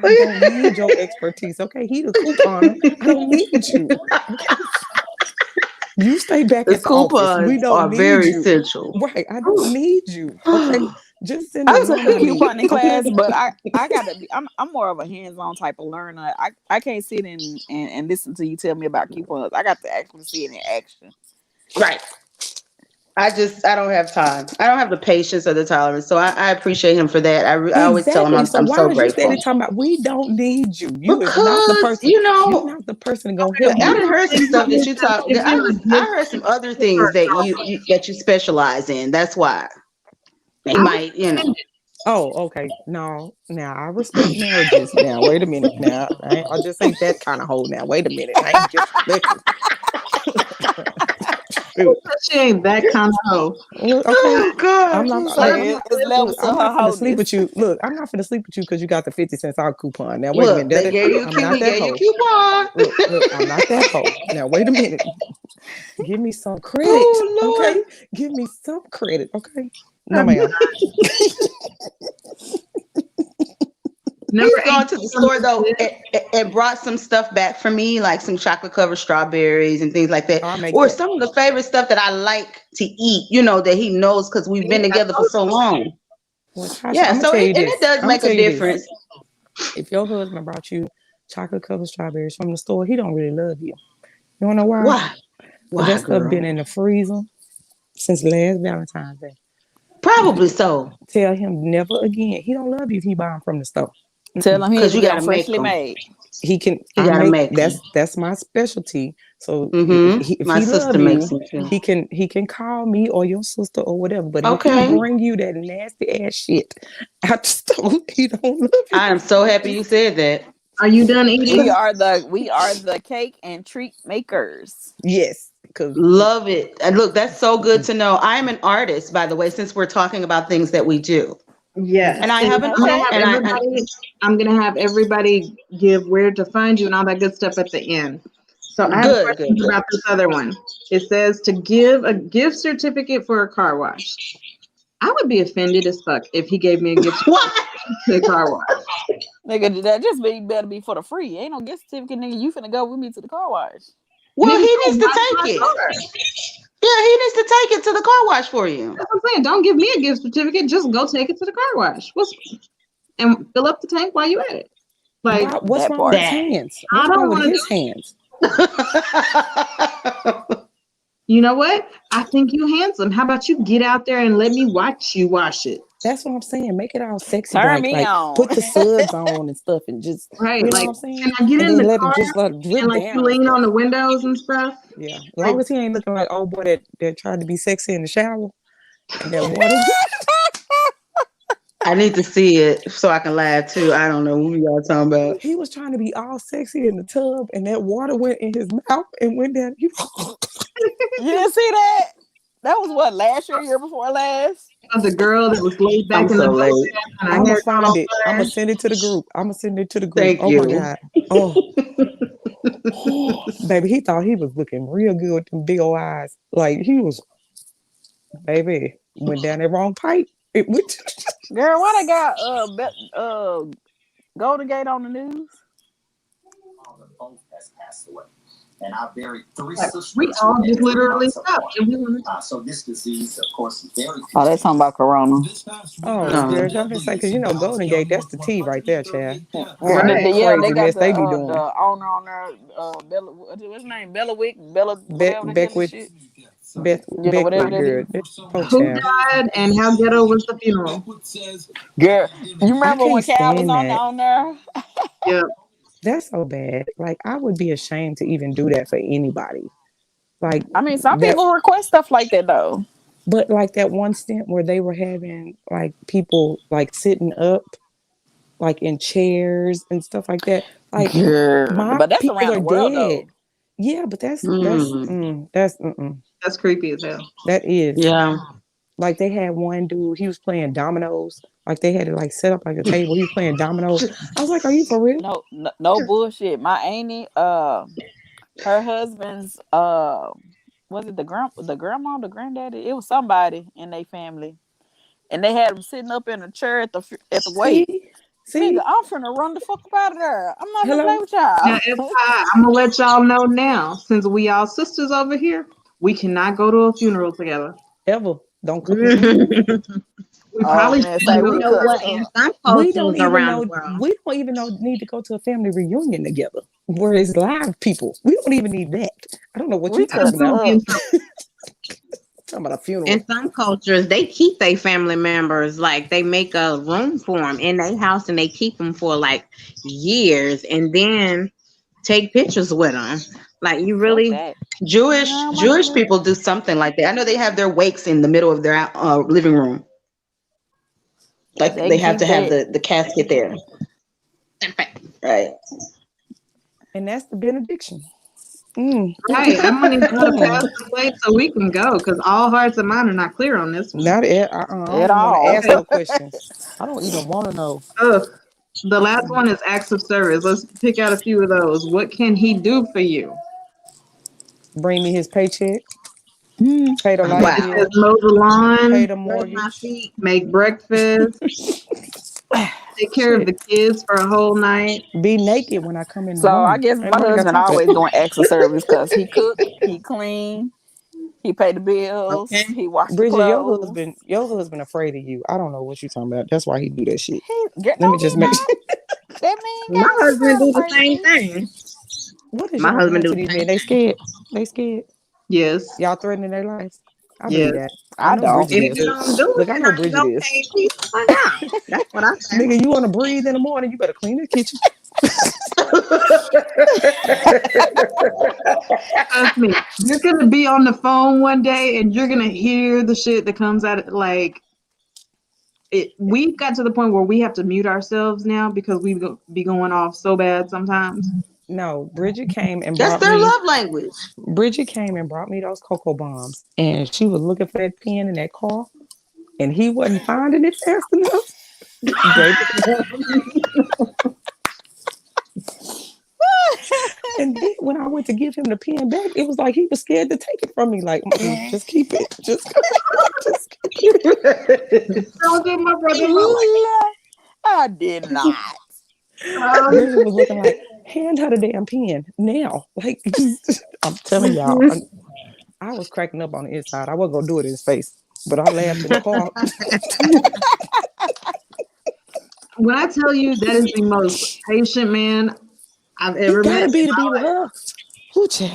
I don't need your expertise. Okay, he the couponer. I don't need you. You stay back at the office. We don't need very you. essential. Right. I don't need you. Okay. Just send I was a it. couponing class, but I gotta be. I'm more of a hands-on type of learner. I can't sit and listen to you tell me about coupons. I got to actually see it in action. Right. I don't have time. I don't have the patience or the tolerance. So I appreciate him for that. I always tell him I'm so grateful. You talking about we don't need you. You is not the person. You're not the person to go help me. I heard some stuff that you talk. I heard some other things that you specialize in. That's why. They might, Oh, okay. No, now I respect marriages. Now, wait a minute. Now, I just ain't that kind of hoe. Now, wait a minute. I ain't just She ain't that kind of hoe. Okay. Oh God! I'm not gonna sleep with you. Look, I'm not gonna sleep with you because you got the 50 cents off coupon. Now, wait a minute. They gave you a coupon. Look, I'm not that hoe. Now, wait a minute. Give me some credit. Oh, okay? Give me some credit. Okay. No, ma'am. He's gone to the store though and brought some stuff back for me, like some chocolate covered strawberries and things like that, or some of the favorite stuff that I like to eat. That he knows because we've been together for so long. Well, Tasha, yeah, so it does make a difference. If your husband brought you chocolate covered strawberries from the store, he don't really love you. You wanna know why? Why? That stuff been in the freezer since last Valentine's Day. Probably so. Tell him never again. He don't love you if he buy them from the store. Tell him because you got to freshly made. He can. You gotta make. That's my specialty. So if my he sister makes them too. He can call me or your sister or whatever. But if he bring you that nasty ass shit out the store, he don't love you. I am so happy you said that. Are you done eating? We are the cake and treat makers. Yes. Love it. And look, that's so good to know. I'm an artist, by the way, since we're talking about things that we do. Yes. And I haven't. I'm going to have everybody give where to find you and all that good stuff at the end. So I have a question about this other one. It says to give a gift certificate for a car wash. I would be offended as fuck if he gave me a gift What? to the car wash. Nigga, that just better be for the free. Ain't no gift certificate, nigga. You finna go with me to the car wash. Well, Nigga, he go needs to wash my take it. car. Yeah, he needs to take it to the car wash for you. That's what I'm saying. Don't give me a gift certificate. Just go take it to the car wash. And fill up the tank while you at it. Like, What's That wrong part. with his hands? I What's don't wrong with wanna his hands? you know what? I think you handsome. How about you get out there and let me watch you wash it? That's what I'm saying. Make it all sexy. Turn me like on. put the suds on and stuff, and just Right. you know Like, what I'm saying. can I get And in then the let car it drip and like down. you lean on the windows and stuff? Yeah, as long as he ain't looking like old boy that tried to be sexy in the shower and that water. I need to see it so I can laugh too. I don't know what y'all talking about. He was trying to be all sexy in the tub, and that water went in his mouth and went down. You didn't see that? That was what, last year before last? The girl that was laid back I'm in so the late. and I'm her gonna hair find all it. I'm gonna flat. send it to the group. Thank Oh you. my god. Oh, baby, he thought he was looking real good with them big old eyes. Like he was, baby, went down that wrong pipe. It went. Girl, why they got Golden Gate on the news? And I buried 3 Like, sisters. we all just literally stopped. And we were So this disease, of course, is very. Oh, they talking about Corona. Oh, girl, I'm just saying, because you know, Golden Gate, that's the T right there, Chad. Right. Yeah, they got Craziness they be doing. the owner on there, Bella, what's his name? Bella whatever the hell Beckwith, shit. Beckwith, whatever that girl. is. Oh, who child. died and how ghetto was the funeral? Girl, you remember when can't Cal was stand on there? Yep. That's so bad. Like, I would be ashamed to even do that for anybody. Like, I mean, some that, people request stuff like that though. but like that one stint where they were having like people like sitting up, like in chairs and stuff like that. Like, my But that's people around are the world dead. though. Yeah, but that's That's creepy as hell. that is. Yeah. Like they had one dude, he was playing dominoes. Like they had it like set up like a table. He was playing dominoes. I was like, "Are you for real?" No bullshit. My auntie, her husband's, was it the grandma, the granddaddy? It was somebody in their family, and they had him sitting up in a chair at the wake. See, Nigga, I'm finna run the fuck up out of there. I'm not gonna Hello? play with y'all. Now, I'm gonna let y'all know now, since we all sisters over here, we cannot go to a funeral together. ever don't come. We probably man, shouldn't say do we it. You know what? In some We don't cultures even around know. the world, We don't even know need to go to a family reunion together where it's live people. We don't even need that. I don't know what We you're talking about. could Talking about a funeral. in some cultures, they keep their family members, like they make a room for them in their house and they keep them for like years and then take pictures with them. Like you really, Jewish people do something like that. I know they have their wakes in the middle of their living room. Like they have to have the casket there. Right. And that's the benediction. Right, I'm gonna need to pass the plate so we can go, because all hearts and mine are not clear on this one. Not at I don't At all. want to ask no questions. I don't even want to know. The last one is acts of service. Let's pick out a few of those. What can he do for you? Bring me his paycheck. Pay the light Wow. bill. Mow the lawn. Pay the mortgage. Make breakfast. Take care of the kids for a whole night. Be naked when I come in. So I guess my husband always doing acts of service because he cook, he clean, he pay the bills, he wash the Bridget, clothes. your husband afraid of you. I don't know what you're talking about. That's why he do that shit. Let me just make sure. That mean my husband do the same thing. What is my y'all husband doing do to the these same men? They thing. scared. They scared. Yes. Y'all threatening their lives. I Yes. believe that. I know don't. Bridget If you is. don't do Look, it, I know Bridget is. That's what I say. Nigga, you want to breathe in the morning? You better clean the kitchen. Trust me, you're gonna be on the phone one day and you're gonna hear the shit that comes out of, like, we've got to the point where we have to mute ourselves now because we be going off so bad sometimes. No, Bridget came and That's brought their me. love language. Bridget came and brought me those cocoa bombs, and she was looking for that pen in that car, and he wasn't finding it fast enough. And then when I went to give him the pen back, it was like he was scared to take it from me. Like, just keep it. Just Don't give my brother my I did not. Bridget was looking like, hand her the damn pen now. Like, I'm telling y'all, I was cracking up on the inside. I wasn't gonna do it in his face, but I laughed in the car. When I tell you that is the most patient man I've ever He met. gotta be to be loved. Who child?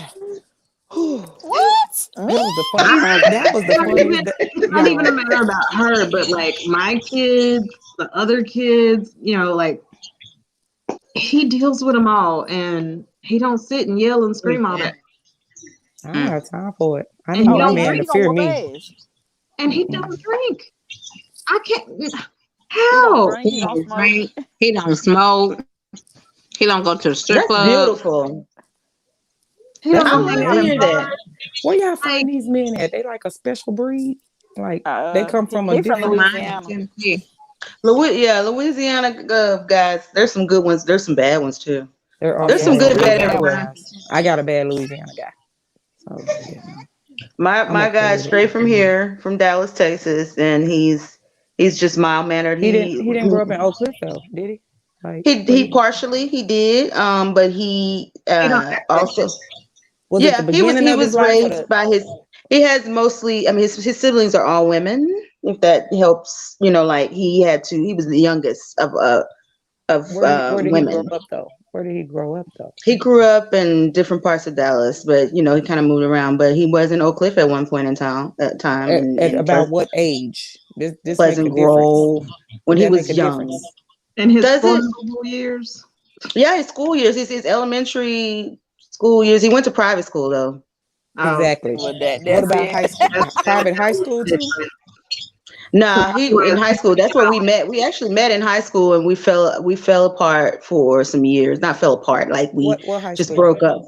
What? That was the funniest. That was the funniest. It's not even a matter about her, but like my kids, the other kids, you know, like he deals with them all, and he don't sit and yell and scream all that. I don't have time for it. I And know he that don't man drink to fear me. And he don't drink. I can't. How? How? He don't drink. He don't smoke. He don't go to the strip That's club. beautiful. That's I love to hear that. Where y'all find these men at? They like a special breed? Like they come from a he from different Louisiana. Louisiana guys. There's some good ones. There's some bad ones too. There's some good and bad everywhere. I got a bad Louisiana guy. So, yeah. My guy's straight from here, from Dallas, Texas, and he's just mild mannered. He didn't grow up in Oak Cliff though, did he? Like he partially he did, but he also was it the beginning he of was his life or raised by his. He has mostly. I mean, his siblings are all women. If that helps, you know, like he was the youngest of where did women. he grow up though? Where did he grow up though? He grew up in different parts of Dallas, but you know, he kind of moved around. But he was in Oak Cliff at one point in time. At about what age? This Pleasant Grove when he was young. In his school years? Yeah, his school years. His elementary school years. He went to private school though. Exactly. Well, what about high school? Private high school too? Nah, he in high school. That's where we met. We actually met in high school, and we fell apart for some years. Not fell apart, like we what just broke up.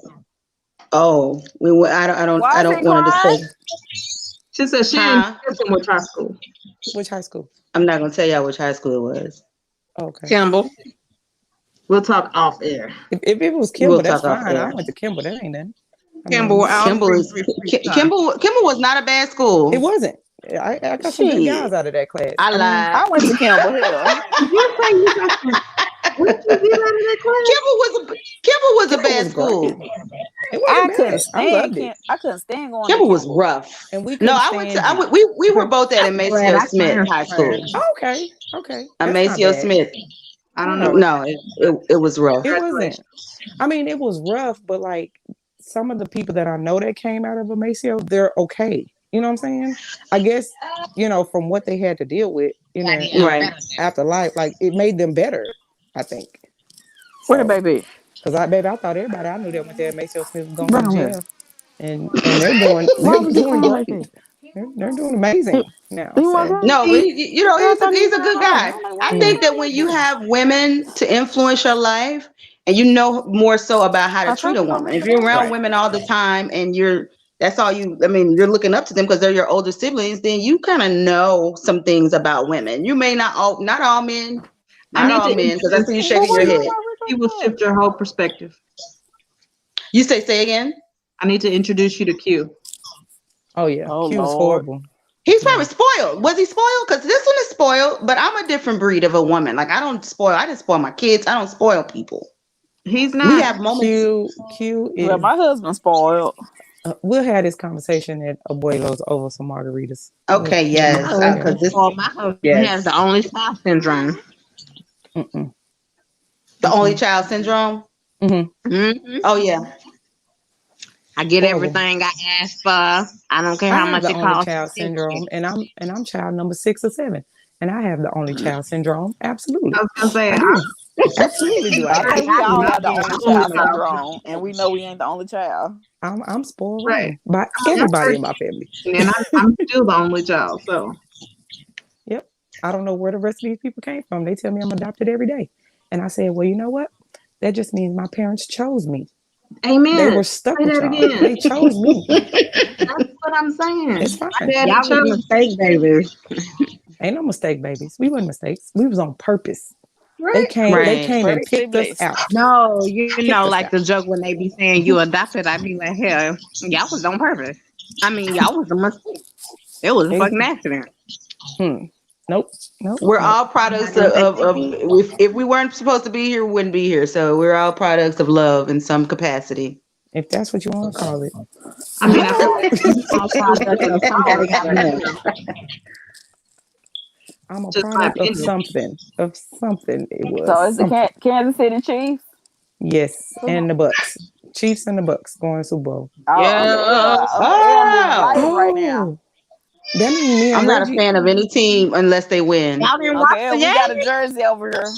Oh, we were. I don't want to say. She said she didn't which high school. Which high school? I'm not gonna tell y'all which high school it was. Okay. Kimball. We'll talk off air. If it was Kimball, that's fine. I went to Kimball. That ain't nothing. Kimball was not a bad school. It wasn't. I got some good guys out of that class. I lied. I went to Kimball Hill. Kimball was a bad school. I couldn't stand going. Kimball was rough. And we we were both at Maceo Smith High School. Okay. At Maceo Smith. I don't know. No, it was rough. It wasn't. I mean, it was rough, but like some of the people that I know that came out of a Maceo, they're okay. You know what I'm saying? I guess, you know, from what they had to deal with, you know, after life, like it made them better, I think. Where the baby? Because I thought everybody I knew that went there at Maceo Smith was going to jail. And they're doing great. They're doing amazing now. No, but you know, he's a good guy. I think that when you have women to influence your life and you know more so about how to treat a woman, if you're around women all the time and you're looking up to them because they're your older siblings, then you kind of know some things about women. You may not all men, because I see you shaking your head. He will shift your whole perspective. You say again? I need to introduce you to Q. Oh yeah, Q was horrible. He's probably spoiled. Was he spoiled? Because this one is spoiled, but I'm a different breed of a woman. Like I didn't spoil my kids. I don't spoil people. He's not. We have moments. Q is. Well, my husband's spoiled. We'll have this conversation at Abuelo's over some margaritas. Okay, yes. My husband has the only child syndrome. The only child syndrome? Mm-hmm. Oh, yeah. I get everything I ask for. I don't care how much it costs. Child syndrome, and I'm child number 6 or 7, and I have the only child syndrome. Absolutely. I was gonna say, absolutely do. I think we all have the only child syndrome, and we know we ain't the only child. I'm spoiled by everybody in my family, and I'm still the only child. So, yep. I don't know where the rest of these people came from. They tell me I'm adopted every day, and I said, well, you know what? That just means my parents chose me. Amen. They were stuck with y'all. They chose me. That's what I'm saying. It's fine. Y'all were mistake babies. Ain't no mistake babies. We weren't mistakes. We was on purpose. Right. They came and picked us out. No, you know, like the joke when they be saying you adopted, I be like, hell, y'all was on purpose. I mean, y'all was a mistake. It was a fucking accident. Nope. We're all products of if we weren't supposed to be here, we wouldn't be here. So we're all products of love in some capacity. If that's what you want to call it. I mean, I feel like I'm a Just my product of opinion. something. It was. So it's the something. Kansas City Chiefs. Yes, and the Bucks. Chiefs and the Bucks going to Super Bowl. Right now. That means me and I'm not Reggie, a fan of any team unless they win. Y'all didn't watch Okay, the we game? got a jersey over here.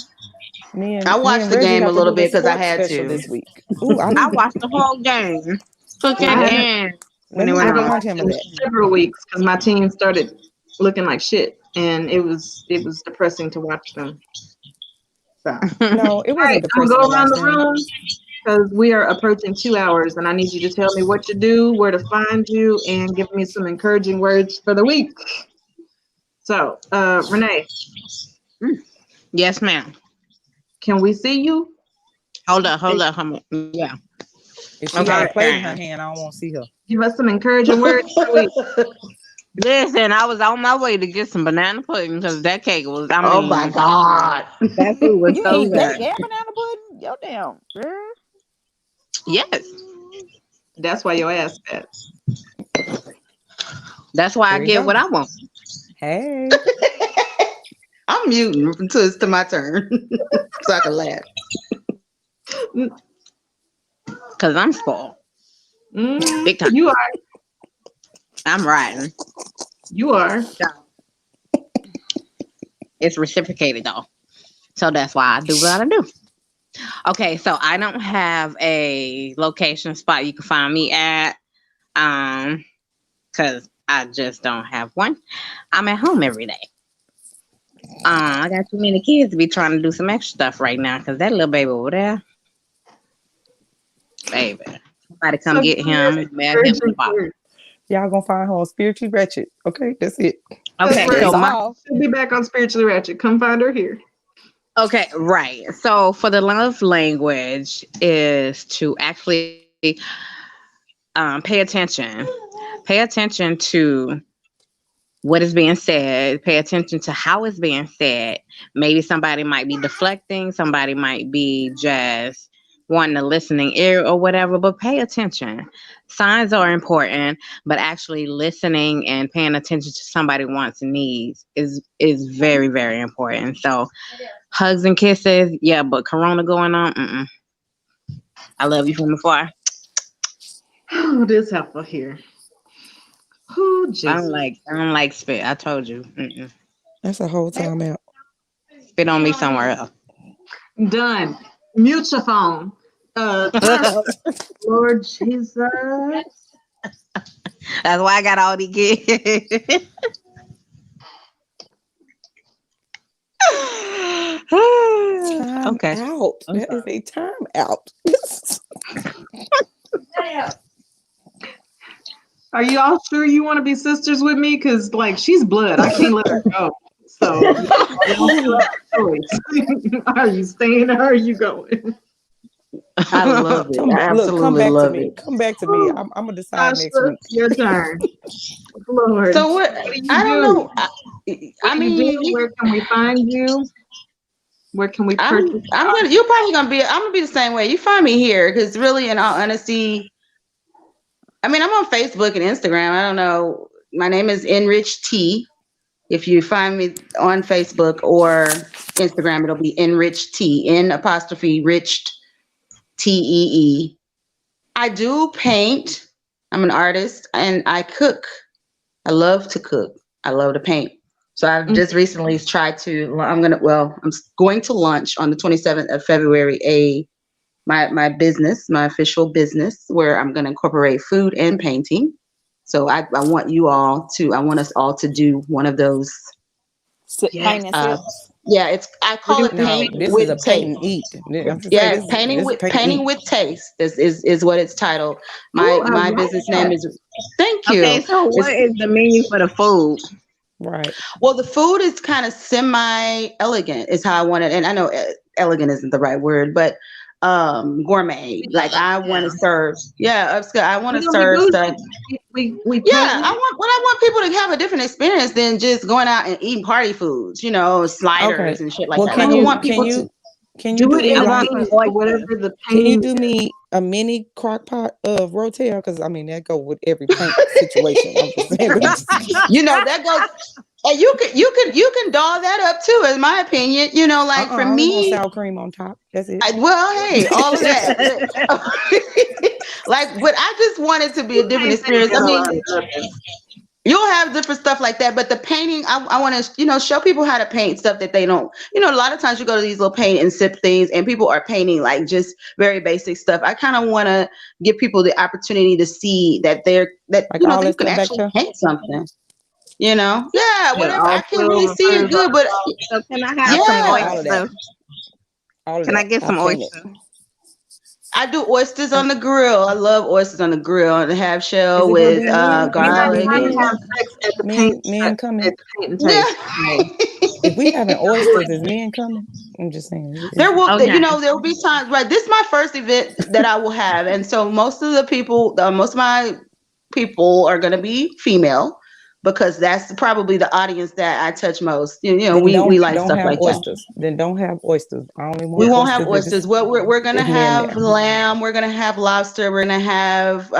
I watched the Reggie game got a to little do the bit because I sports had special to. this week. Ooh, I watched the whole game. Took it I in when Let it me I went haven't on. watched it in several weeks because my team started looking like shit, and it was depressing to watch them. So, No, it all wasn't right, I'm depressing gonna to go around watch the them. room because we are approaching 2 hours, and I need you to tell me what you do, where to find you, and give me some encouraging words for the week. So, Renee, Yes, ma'am. can we see you? Hold up. Yeah. If she Okay. got a plate in her hand, I don't want to see her. Give us some encouraging words for the week. Listen, I was on my way to get some banana pudding because that cake was, Oh my God. that food was You so eat cake good. and banana pudding? Yo, damn, girl. Yes. That's why your ass fat. That's why There I you get go. what I want. Hey, I'm muting until it's to my turn so I can laugh. Because I'm spoiled. Big time. You are. I'm riding. You are. It's reciprocated though. So that's why I do what I do. Okay, so I don't have a location spot you can find me at. Because I just don't have one. I'm at home every day. I got too many kids to be trying to do some extra stuff right now because that little baby over there. Baby. Somebody come get him. Mad him in the box. y'all gonna find her on Spiritually Ratchet. Okay, that's it. Okay, That's so right. She'll be back on Spiritually Ratchet. Come find her here. okay, right. So for the love language is to actually pay attention. Pay attention to what is being said. Pay attention to how it's being said. Maybe somebody might be deflecting. Somebody might be just wanting a listening ear or whatever, but pay attention. Signs are important, but actually listening and paying attention to somebody's wants and needs is very, very important. So hugs and kisses, yeah, but Corona going on, I love you from afar. Oh, this helpful here. Oh, Jesus. I don't like spit. I told you. That's a whole time out. Spit on me somewhere else. Done. Mute your phone. Lord Jesus. That's why I got all these kids. Time Okay. out. That is a time out. Are you all sure you want to be sisters with me? Because, like, she's blood. I can't let her go. So, are you staying or are you going? I love it. I absolutely come back love to me. it. Come back to me. I'm gonna decide next Tasha, week. your turn. Lord. So what? Do you I don't do? know. I What do you mean, do? Where can we find you? Where can we purchase? You're probably gonna be. I'm gonna be the same way. You find me here because really, in all honesty, I mean, I'm on Facebook and Instagram. I don't know. My name is Enrich T. If you find me on Facebook or Instagram, it'll be Enrich T. N''riched TEE. I do paint. I'm an artist and I cook. I love to cook. I love to paint. So I've just recently tried to. I'm going to launch on the 27th of February my business, my official business, where I'm going to incorporate food and painting. So I want us all to do one of those. Paint and sip. Yeah, I call it paint This with is a paint and eat. Yeah, painting with taste. This is what it's titled. My business name is. Thank you. Okay, so what is the menu for the food? Right. Well, the food is kind of semi-elegant is how I want it. And I know elegant isn't the right word, but gourmet. Like I want to serve, upscale. I want to We serve do- stuff. We Yeah, I want people to have a different experience than just going out and eating party foods, sliders and shit like Well, that. can Like, I you want people can you to can you do do it me in like whatever the can you pain. do me a mini crock pot of Rotel? Because I mean that go with every paint situation. I'm just saying. that goes. And you can doll that up too, in my opinion. Like for I only want me, sour cream on top. That's it. hey, all of that. Like, but I just want it to be a different experience. I mean, you'll have different stuff like that, but the painting, I want to, show people how to paint stuff that they don't. A lot of times you go to these little paint and sip things, and people are painting like just very basic stuff. I kind of want to give people the opportunity to see that that you can actually paint something. Whatever. I can't really see it good, but So can I have some oysters? Can I get some oysters? I do oysters on the grill. I love oysters on the grill and the half shell with garlic. Men coming. If we having oysters, is men coming? I'm just saying. There will be times. Right, this is my first event that I will have, and so most of my people are going to be female. Because that's probably the audience that I touch most. We like stuff like oysters. that. Then don't have oysters. I only want we won't have oysters. Well, we're gonna have lamb. We're gonna have lobster. We're gonna have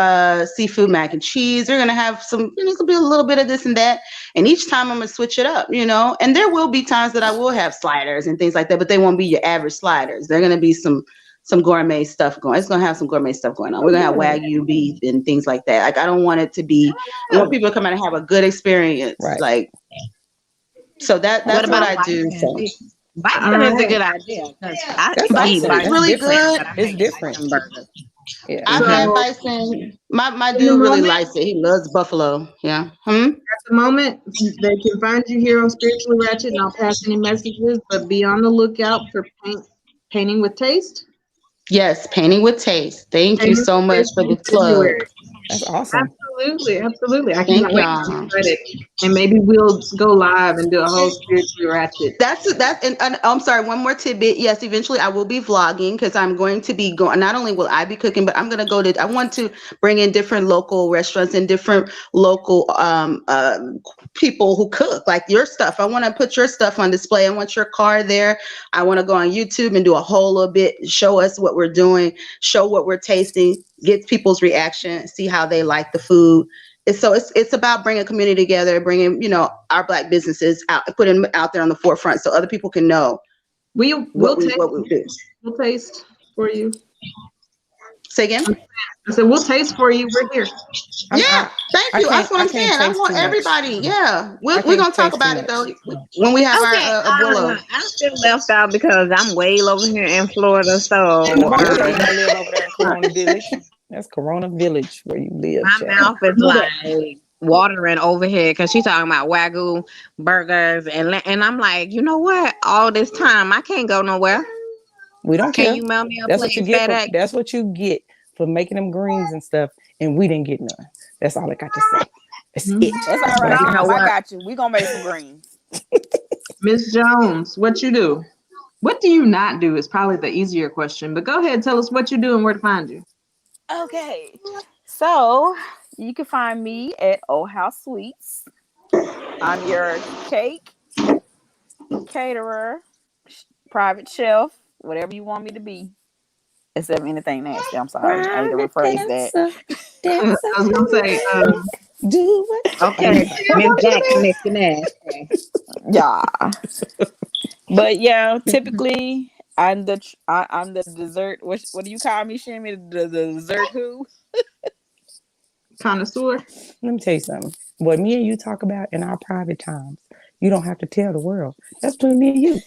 seafood mac and cheese. We're gonna have some. It's gonna be a little bit of this and that. And each time I'm gonna switch it up. And there will be times that I will have sliders and things like that. But they won't be your average sliders. They're gonna be some gourmet stuff going. It's gonna have some gourmet stuff going on. We're gonna have Wagyu beef and things like that. Like I don't want it to be. I want people to come out and have a good experience. Right. Like, so that's what I do. So. Bison is a good idea. It's really good. It's different. Yeah. I've had bison. My dude really likes it. He loves buffalo. Yeah. At the moment, they can find you here on Spiritually Ratchet, and I'll pass any messages. But be on the lookout for painting with taste. Yes, Painting with Taste. Thank you so much for the plug. That's awesome. Absolutely. I can't wait. And maybe we'll go live and do a whole Spiritually Ratchet. And I'm sorry, one more tidbit. Yes, eventually I will be vlogging because I'm going to be going. Not only will I be cooking, but I'm going to go to. I want to bring in different local restaurants and different local people who cook like your stuff. I want to put your stuff on display. I want your car there. I want to go on YouTube and do a whole little bit. Show us what we're doing. Show what we're tasting. Get people's reaction. See how they like the food. It's about bringing community together, bringing our Black businesses out, putting them out there on the forefront so other people can know. We'll taste for you. Say again. I said we'll taste for you. We're here. Yeah, thank you. That's what I'm saying. I want everybody. Yeah, we're gonna talk about it though when we have our Abuelo. I'm still left out because I'm way over here in Florida, so that's Corona Village where you live. My mouth is like watering over here because she's talking about Wagyu burgers and I'm like, you know what? All this time I can't go nowhere. We don't care. Can you mail me a that's plate what you get. FedEx? That's what you get for making them greens and stuff, and we didn't get none. That's all I got to say. That's it. That's all right. I got you. We gonna make some greens. Miss Jones, what you do? What do you not do is probably the easier question. But go ahead, tell us what you do and where to find you. Okay, so you can find me at Old House Sweets. I'm your cake caterer, private chef, whatever you want me to be, except anything nasty. I'm sorry, I need to rephrase that. I was gonna say, do what? Okay, Miss Jackson, nasty. Yeah, but yeah, typically I'm the dessert. What do you call me, Shimmy? The dessert who? Connoisseur. Let me tell you something. What me and you talk about in our private times, you don't have to tell the world. That's between me and you.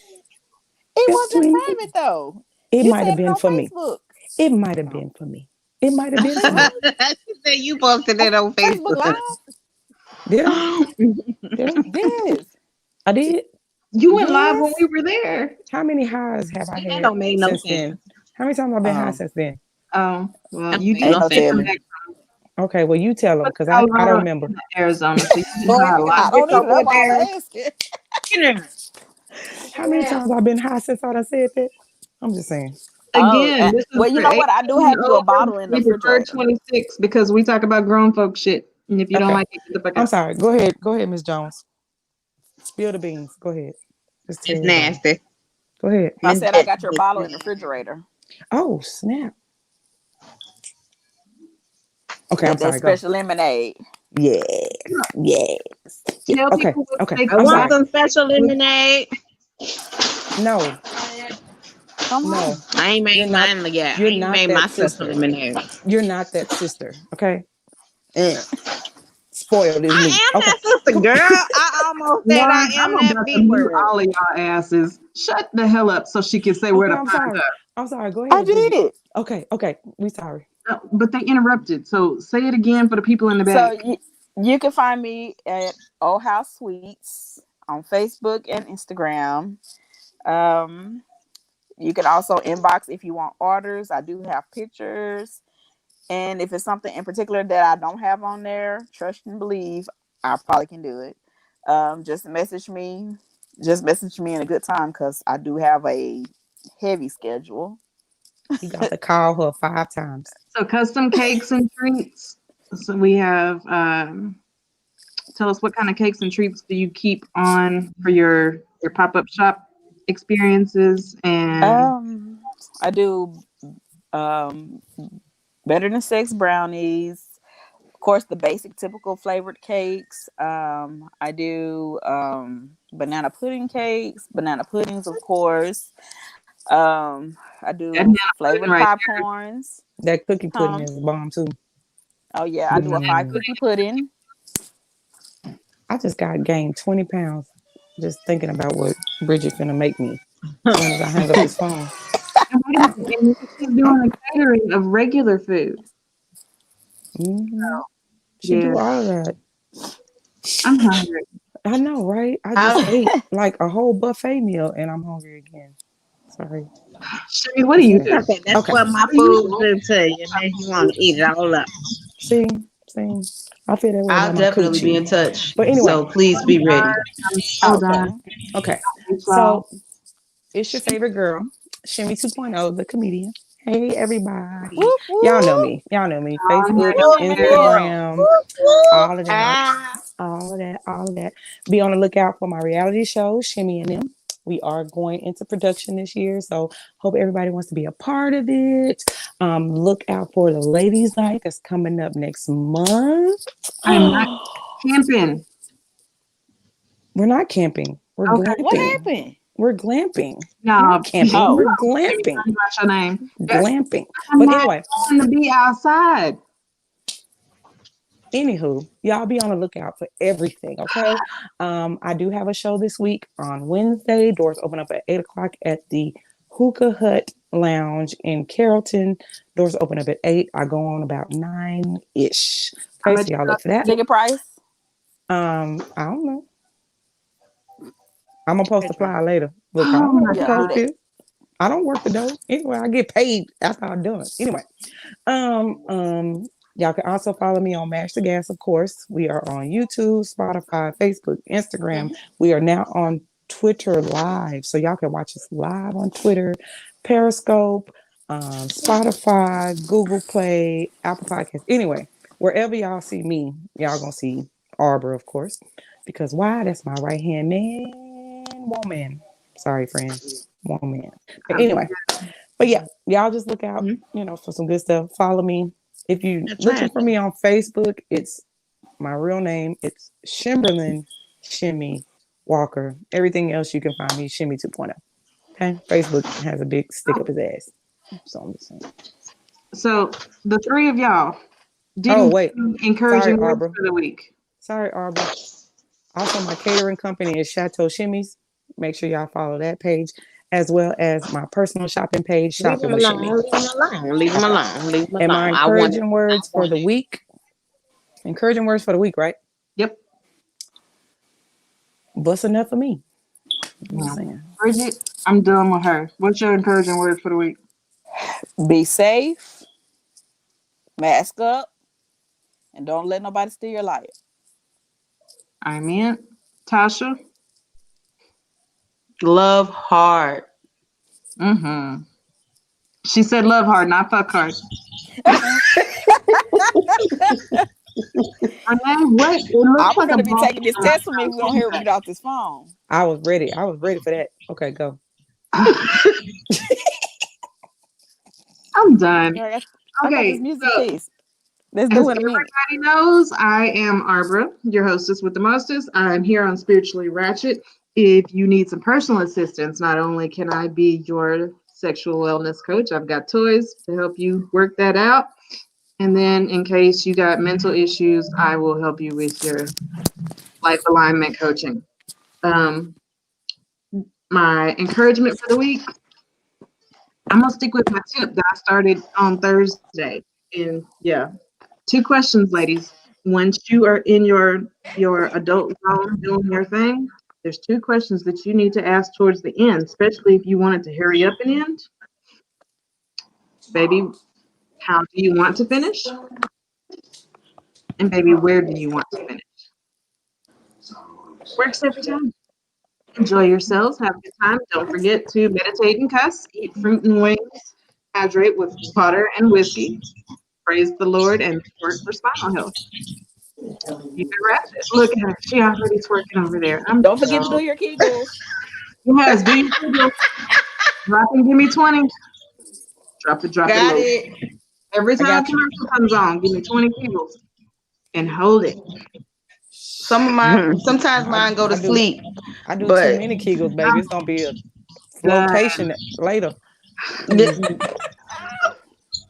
It wasn't private though. It might have been for me. It might have been for me. It might have been for me. She said you posted it on Facebook Live. Did I? Yes. I did. You went live when we were there. How many highs have I had? That don't make no since sense. then? How many times have I been high since then? Oh, well, you Ain't no telling. Okay, well, you tell them because I don't remember. Arizona. So I don't know what I'm asking. How many times I've been high since I done said that? I'm just saying. Again, this is well, you for know what? I do 18 have and you a over. bottle in the We prefer refrigerator. 26 because we talk about grown folk shit. And if you don't Okay. like it, get the fuck I'm out. sorry. Go ahead, Miss Jones. Spill the beans. Go ahead. Just tell It's everybody. nasty. Go ahead. I Miss said I Jet. got your bottle in the refrigerator. Oh, snap. Okay, I'm That sorry. Go. special lemonade. Yes. Yes. Tell Okay. people what Okay. they I I'm want sorry. some special lemonade. No. Come on. No. I ain't You're made not. mine yet. I You're ain't not made that my special sister. lemonade. You're not that sister. Okay. Spoiled is me. I am Okay. that sister, girl. I almost said I Lauren, am I'm that about to B mute word. all of y'all asses. Shut the hell up so she can say where Okay. to I'm find sorry. her. I'm sorry. Go I ahead, Bridget. did. Okay. Okay. We sorry. But they interrupted. So say it again for the people in the So back. you can find me at Old House Sweets on Facebook and Instagram. You can also inbox if you want orders. I do have pictures. And if it's something in particular that I don't have on there, trust and believe, I probably can do it. Just message me. Just message me in a good time because I do have a heavy schedule. You got to call her 5 times. So custom cakes and treats. So we have, tell us what kind of cakes and treats do you keep on for your pop-up shop experiences? And I do better than sex brownies. Of course, the basic typical flavored cakes. I do banana pudding cakes, banana puddings, of course. I do flavored right popcorns. That cookie pudding is a bomb too. Oh yeah, I do a 5 cookie pudding. I just got gained 20 pounds just thinking about what Bridget finna make me as soon as I hang up this phone. and she's doing a catering of regular food. Mm-hmm. She Yeah. do all of that. I'm hungry. I know, right? I just ate like a whole buffet meal and I'm hungry again. Sorry. Shimmy, what do you do? Okay, that's Okay. what my food do to you. Then you want to eat it all up. See, I feel that way I'll about my definitely be coochie. in touch. But anyway, So please be ready. I'm so done. okay. So it's your favorite girl, Shimmy 2.0, the comedian. Hey everybody. Whoop, whoop. Y'all know me. Facebook, Instagram, all of that. Be on the lookout for my reality show, Shimmy and Them. We are going into production this year, so hope everybody wants to be a part of it. Look out for the ladies' night that's coming up next month. I'm not camping. We're not camping. We're glamping. What happened? We're glamping. No, We're not camping. Oh. We're glamping. What's your name? Glamping. I'm But not anyway, going to be outside. anywho, y'all be on the lookout for everything, okay? I do have a show this week on Wednesday. Doors open up at 8:00 at the Hookah Hut Lounge in Carrollton. Doors open up at 8. I go on about 9-ish. Okay, so y'all look for that. Ticket price? I don't know. I'm gonna post a flyer later. Look, I don't know Yeah, how do to that. post it. I don't work the dough. Anyway, I get paid after I'm done. Anyway, y'all can also follow me on Mash the Gas, of course. We are on YouTube, Spotify, Facebook, Instagram. We are now on Twitter Live. So y'all can watch us live on Twitter, Periscope, Spotify, Google Play, Apple Podcasts. Anyway, wherever y'all see me, y'all gonna see Arbor, of course. Because why? That's my right-hand woman. Sorry, friend. Woman. But anyway, but yeah, y'all just look out, for some good stuff. Follow me. If you looking for me on Facebook, it's my real name. It's Shimberlin Shimmy Walker. Everything else you can find me Shimmy 2.0. Okay, Facebook has a big stick up his ass. So I'm just saying. So the three of y'all encouraging words for the week. Sorry, Arbor. Also, my catering company is Chateau Shimmies. Make sure y'all follow that page, as well as my personal shopping page, Shopping with Shimmy. Leave them alone. And my encouraging words for the week. Encouraging words for the week, right? Yep. Bust enough for me. Bridget, I'm done with her. What's your encouraging word for the week? Be safe, mask up, and don't let nobody steal your life. Amen. Tasha? Love hard. Mm-hmm. She said love hard, not fuck hard. What? I'm gonna be taking this test for me. We're gonna hear it off this phone. I was ready. I was ready for that. Okay, go. I'm done. I got Okay, this music so piece. Let's as do it in a minute. everybody knows, I am Arbra, your hostess with the mostest. I'm here on Spiritually Ratchet. If you need some personal assistance, not only can I be your sexual wellness coach, I've got toys to help you work that out. And then in case you got mental issues, I will help you with your life alignment coaching. My encouragement for the week, I'm gonna stick with my tip that I started on Thursday. And yeah, 2 questions, ladies. Once you are in your adult zone doing your thing, there's 2 questions that you need to ask towards the end, especially if you want it to hurry up and end. Baby, how do you want to finish? And baby, where do you want to finish? Works every time. Enjoy yourselves. Have a good time. Don't forget to meditate and cuss. Eat fruit and wings. Hydrate with water and whiskey. Praise the Lord and work for spinal health. Keep it ratchet. Look at her. She already twerking over there. Don't forget to do your Kegels. Yes, do your Kegels. Drop and give me 20. Drop it, drop Got it. it. Every time commercial comes on, give me 20 Kegels and hold it. Sometimes mine go to sleep. I do but too many Kegels, baby. It's gonna be a location later.